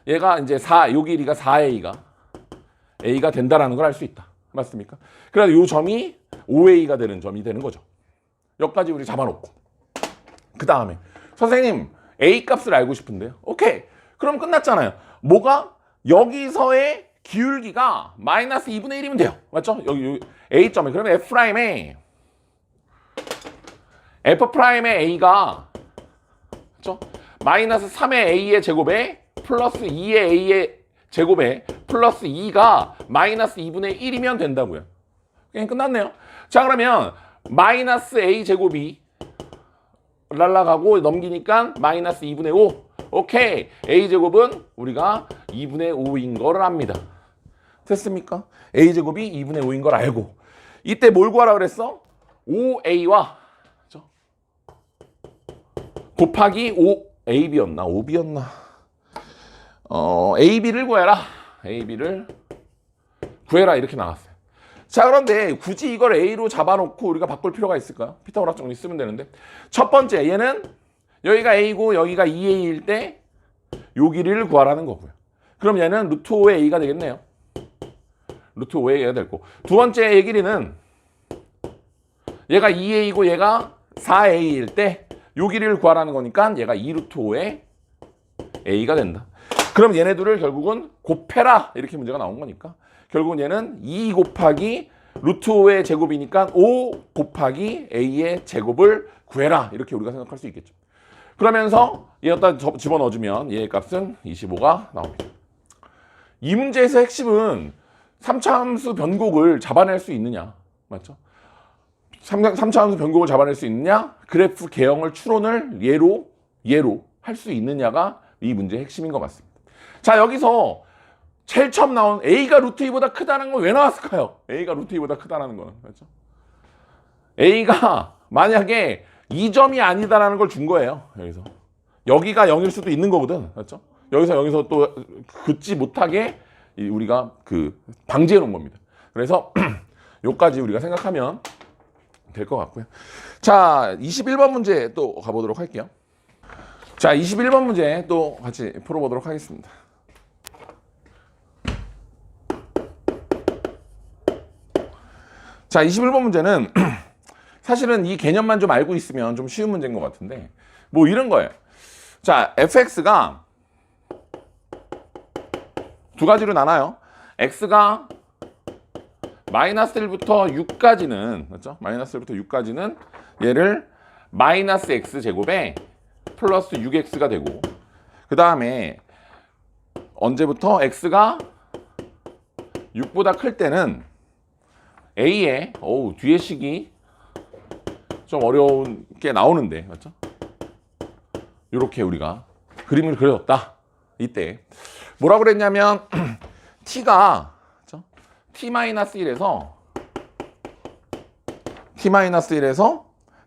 얘가 이제 4, 요 길이가 4a가 된다라는 걸 알 수 있다. 맞습니까? 그래서 요 점이 5a가 되는 점이 되는 거죠. 여기까지 우리 잡아놓고 그 다음에 선생님 a 값을 알고 싶은데요. 오케이. 그럼 끝났잖아요. 뭐가? 여기서의 기울기가 마이너스 2분의 1이면 돼요. 맞죠? 여기 A점에. 그러면 F'의 A가 그렇죠? 마이너스 3의 A의 제곱에 플러스 2의 A의 제곱에 플러스 2가 마이너스 2분의 1이면 된다고요. 그냥 끝났네요. 자, 그러면 마이너스 A 제곱이 날라가고 넘기니까 마이너스 2분의 5. 오케이. A제곱은 우리가 2분의 5인 걸 압니다. 됐습니까? A제곱이 2분의 5인 걸 알고 이때 뭘 구하라 그랬어? 5A와 그렇죠? 곱하기 5AB였나? 5B였나? AB를 구해라. AB를 구해라 이렇게 나왔어요. 자, 그런데 굳이 이걸 A로 잡아놓고 우리가 바꿀 필요가 있을까요? 피타고라스 정리 쓰면 되는데 첫 번째 얘는 여기가 A고 여기가 2A일 때 요 길이를 구하라는 거고요. 그럼 얘는 루트 5의 A가 되겠네요. 루트 5의 A가 될 거고 두 번째 의 길이는 얘가 2a이고 얘가 4a일 때 요 길이를 구하라는 거니까 얘가 2 루트 5의 a가 된다. 그럼 얘네들을 결국은 곱해라 이렇게 문제가 나온 거니까 결국은 얘는 2 곱하기 루트 5의 제곱이니까 5 곱하기 a의 제곱을 구해라 이렇게 우리가 생각할 수 있겠죠. 그러면서 얘갖다 집어넣어주면 얘의 값은 25가 나옵니다. 이 문제에서 핵심은 3차 함수 변곡을 잡아낼 수 있느냐 맞죠? 3차 함수 변곡을 잡아낼 수 있느냐 그래프 개형을 추론을 예로 할 수 있느냐가 이 문제의 핵심인 것 같습니다. 자 여기서 제일 처음 나온 a가 루트 2보다 크다는 건 왜 나왔을까요? a가 루트 2보다 크다는 거는 맞죠? a가 만약에 2점이 아니다라는 걸 준 거예요. 여기가 0일 수도 있는 거거든 맞죠? 여기서 또 긋지 못하게 우리가 방지해 놓은 겁니다. 그래서 요까지 우리가 생각하면 될 것 같고요. 자 21번 문제 또 가보도록 할게요. 자 21번 문제 또 같이 풀어보도록 하겠습니다. 자 21번 문제는 사실은 이 개념만 좀 알고 있으면 좀 쉬운 문제인 것 같은데 뭐 이런 거예요. 자 fx가 두 가지로 나눠요. x가 마이너스 1부터 6까지는 맞죠? 마이너스 1부터 6까지는 얘를 마이너스 x 제곱에 플러스 6x가 되고 그 다음에 언제부터 x가 6보다 클 때는 a의 뒤에 식이 좀 어려운 게 나오는데 맞죠? 이렇게 우리가 그림을 그려줬다. 이때 뭐라고 그랬냐면 t가 t-1에서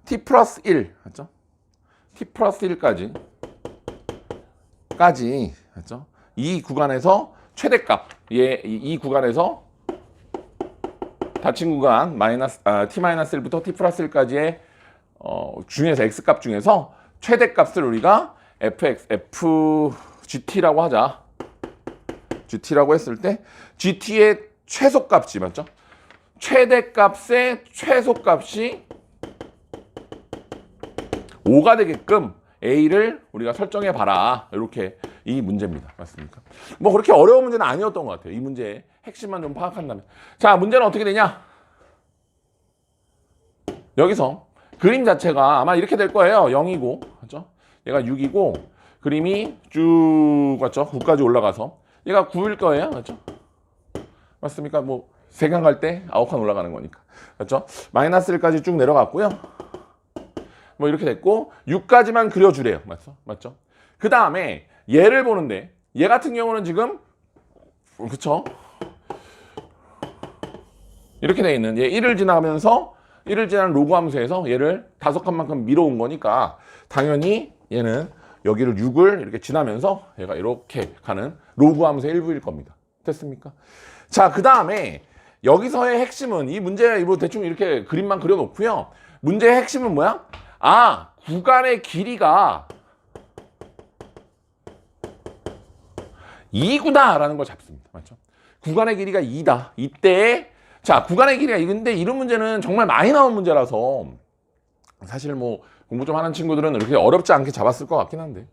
t 플러스 1 맞죠? t 플러스 1까지 맞죠? 이 구간에서 최대값 이 구간에서 닫힌 구간 t-1부터 t 플러스 1까지의 중에서 x값 중에서 최대값을 우리가 GT라고 하자. GT라고 했을 때 GT의 최소값이 맞죠? 최대값의 최소값이 5가 되게끔 A를 우리가 설정해 봐라. 이렇게 이 문제입니다. 맞습니까? 뭐 그렇게 어려운 문제는 아니었던 것 같아요. 이 문제의 핵심만 좀 파악한다면. 자, 문제는 어떻게 되냐? 여기서 그림 자체가 아마 이렇게 될 거예요. 0이고, 맞죠? 얘가 6이고, 그림이 쭉, 맞죠? 9까지 올라가서. 얘가 9일 거예요. 맞죠? 맞습니까? 뭐, 3강 갈 때 9칸 올라가는 거니까. 맞죠? 마이너스 1까지 쭉 내려갔고요. 뭐 이렇게 됐고, 6까지만 그려주래요. 맞죠? 맞죠? 그 다음에 얘를 보는데, 얘 같은 경우는 지금, 그쵸? 이렇게 돼 있는, 얘 1을 지나가면서, 1을 지나는 로그 함수에서 얘를 5칸만큼 밀어온 거니까, 당연히 얘는 여기를 6을 이렇게 지나면서 얘가 이렇게 가는 로그 함수의 일부일 겁니다. 됐습니까? 자, 그 다음에 여기서의 핵심은 이 문제 뭐 대충 이렇게 그림만 그려놓고요. 문제의 핵심은 뭐야? 아, 구간의 길이가 2구나 라는 걸 잡습니다. 맞죠? 구간의 길이가 2다. 이때 자, 구간의 길이가 2인데 이런 문제는 정말 많이 나온 문제라서 사실 뭐 공부 좀 하는 친구들은 이렇게 어렵지 않게 잡았을 것 같긴 한데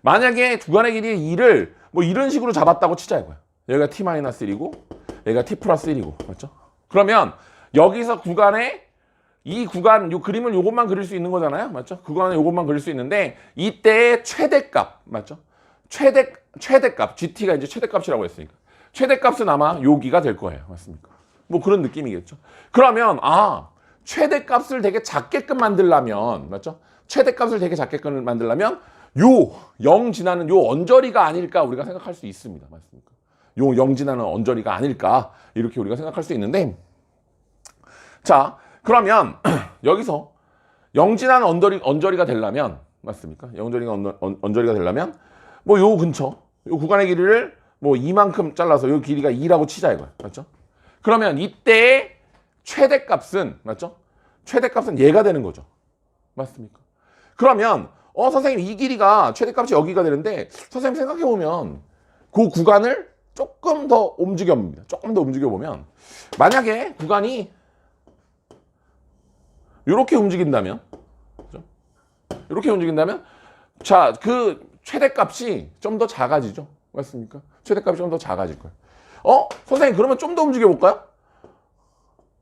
만약에 구간의 길이 2를 뭐 이런 식으로 잡았다고 치자 이거야. 여기가 t-1이고 여기가 t 플러스 1이고 맞죠? 그러면 여기서 구간에 이 구간 요 그림을 요것만 그릴 수 있는 거잖아요. 맞죠? 구간에 요것만 그릴 수 있는데 이때의 최대값 맞죠? 최대값 GT가 이제 최대값이라고 했으니까 최대값은 아마 여기가 될 거예요. 맞습니까? 뭐 그런 느낌이겠죠. 그러면 최대값을 되게 작게끔 만들려면 맞죠? 최대값을 되게 작게끔 만들려면 요 0 지나는 요 언저리가 아닐까 우리가 생각할 수 있습니다. 맞습니까? 요 0 지나는 언저리가 아닐까 이렇게 우리가 생각할 수 있는데 자 그러면 여기서 0 지나는 언저리가 되려면 맞습니까? 0 지나는 언저리가 되려면 뭐 요 근처 요 구간의 길이를 뭐 이만큼 잘라서 요 길이가 2라고 치자 이거야. 맞죠? 그러면 이때의 최대값은 맞죠? 최대값은 얘가 되는 거죠. 맞습니까? 그러면 선생님 이 길이가 최대값이 여기가 되는데 선생님 생각해보면 그 구간을 조금 더 움직여봅니다. 조금 더 움직여보면 만약에 구간이 이렇게 움직인다면, 그죠? 이렇게 움직인다면, 자, 그 최대값이 좀 더 작아지죠. 맞습니까? 최대값이 좀 더 작아질 거예요. 선생님, 그러면 좀 더 움직여 볼까요?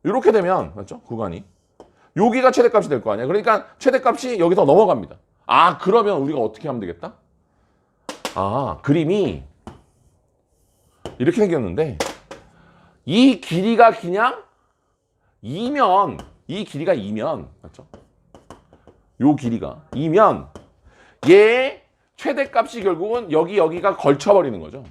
이렇게 되면, 맞죠? 구간이. 여기가 최대값이 될 거 아니야. 그러니까 최대값이 여기서 넘어갑니다. 아, 그러면 우리가 어떻게 하면 되겠다? 아, 그림이 이렇게 생겼는데, 이 길이가 그냥 2면, 이 길이가 2면, 맞죠? 요 길이가 2면, 얘의 최대값이 결국은 여기가 걸쳐버리는 거죠.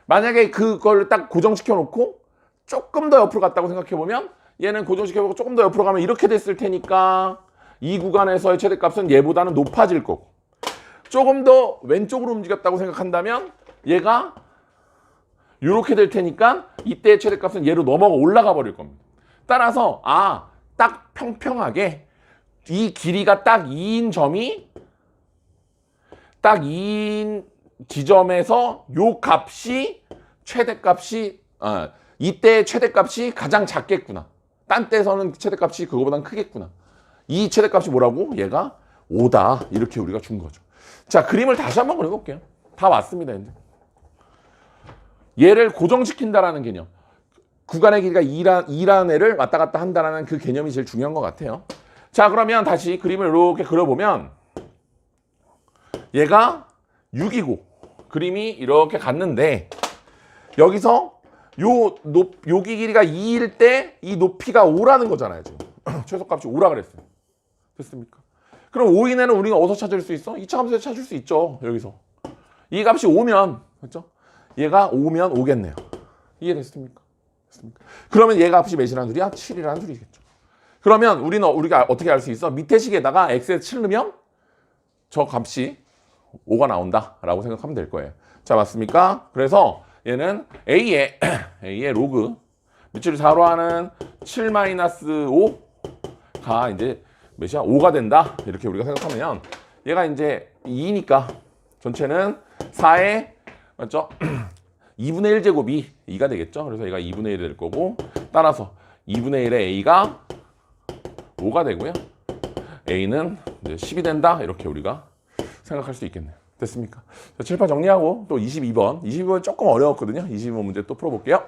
만약에 그걸 딱 고정시켜 놓고 조금 더 옆으로 갔다고 생각해 보면 얘는 고정시켜보고 조금 더 옆으로 가면 이렇게 됐을 테니까 이 구간에서의 최대값은 얘보다는 높아질 거고, 조금 더 왼쪽으로 움직였다고 생각한다면 얘가 이렇게 될 테니까 이때의 최대값은 얘로 넘어가 올라가 버릴 겁니다. 따라서 딱 평평하게 이 길이가 딱 2인 점이 딱 2인 지점에서 요 값이 최대값이 이때의 최대값이 가장 작겠구나. 딴 때에서는 최대값이 그거보단 크겠구나. 이 최대값이 뭐라고? 얘가 5다. 이렇게 우리가 준 거죠. 자, 그림을 다시 한번 그려볼게요. 다 왔습니다, 이제. 얘를 고정시킨다라는 개념. 구간의 길이가 2란 애를 왔다 갔다 한다라는 그 개념이 제일 중요한 것 같아요. 자, 그러면 다시 그림을 이렇게 그려보면 얘가 6이고 그림이 이렇게 갔는데 여기서 여기 길이가 2일 때 이 높이가 5라는 거잖아요, 지금. 최소값이 5라 그랬어요. 됐습니까? 그럼 5인에는 우리가 어디서 찾을 수 있어? 2차 함수에서 찾을 수 있죠, 여기서. 이 값이 5면, 그렇죠? 얘가 5면 5겠네요. 이해됐습니까? 그러면 얘 값이 몇이라는 소리야? 7이라는 소리겠죠. 그러면 우리가 어떻게 알 수 있어? 밑에 식에다가 x에 7 넣으면 저 값이 5가 나온다라고 생각하면 될 거예요. 자, 맞습니까? 그래서 얘는 a의 로그 밑줄을 4로 하는 7-5가 이제 몇이야? 5가 된다. 이렇게 우리가 생각하면 얘가 이제 2니까 전체는 4의 맞죠? 2분의 1제곱이 2가 되겠죠. 그래서 얘가 2분의 1이 될 거고, 따라서 2분의 1의 a가 5가 되고요. a는 이제 10이 된다. 이렇게 우리가 생각할 수 있겠네요. 됐습니까? 자, 칠판 정리하고 또 22번 조금 어려웠거든요. 22번 문제 또 풀어볼게요.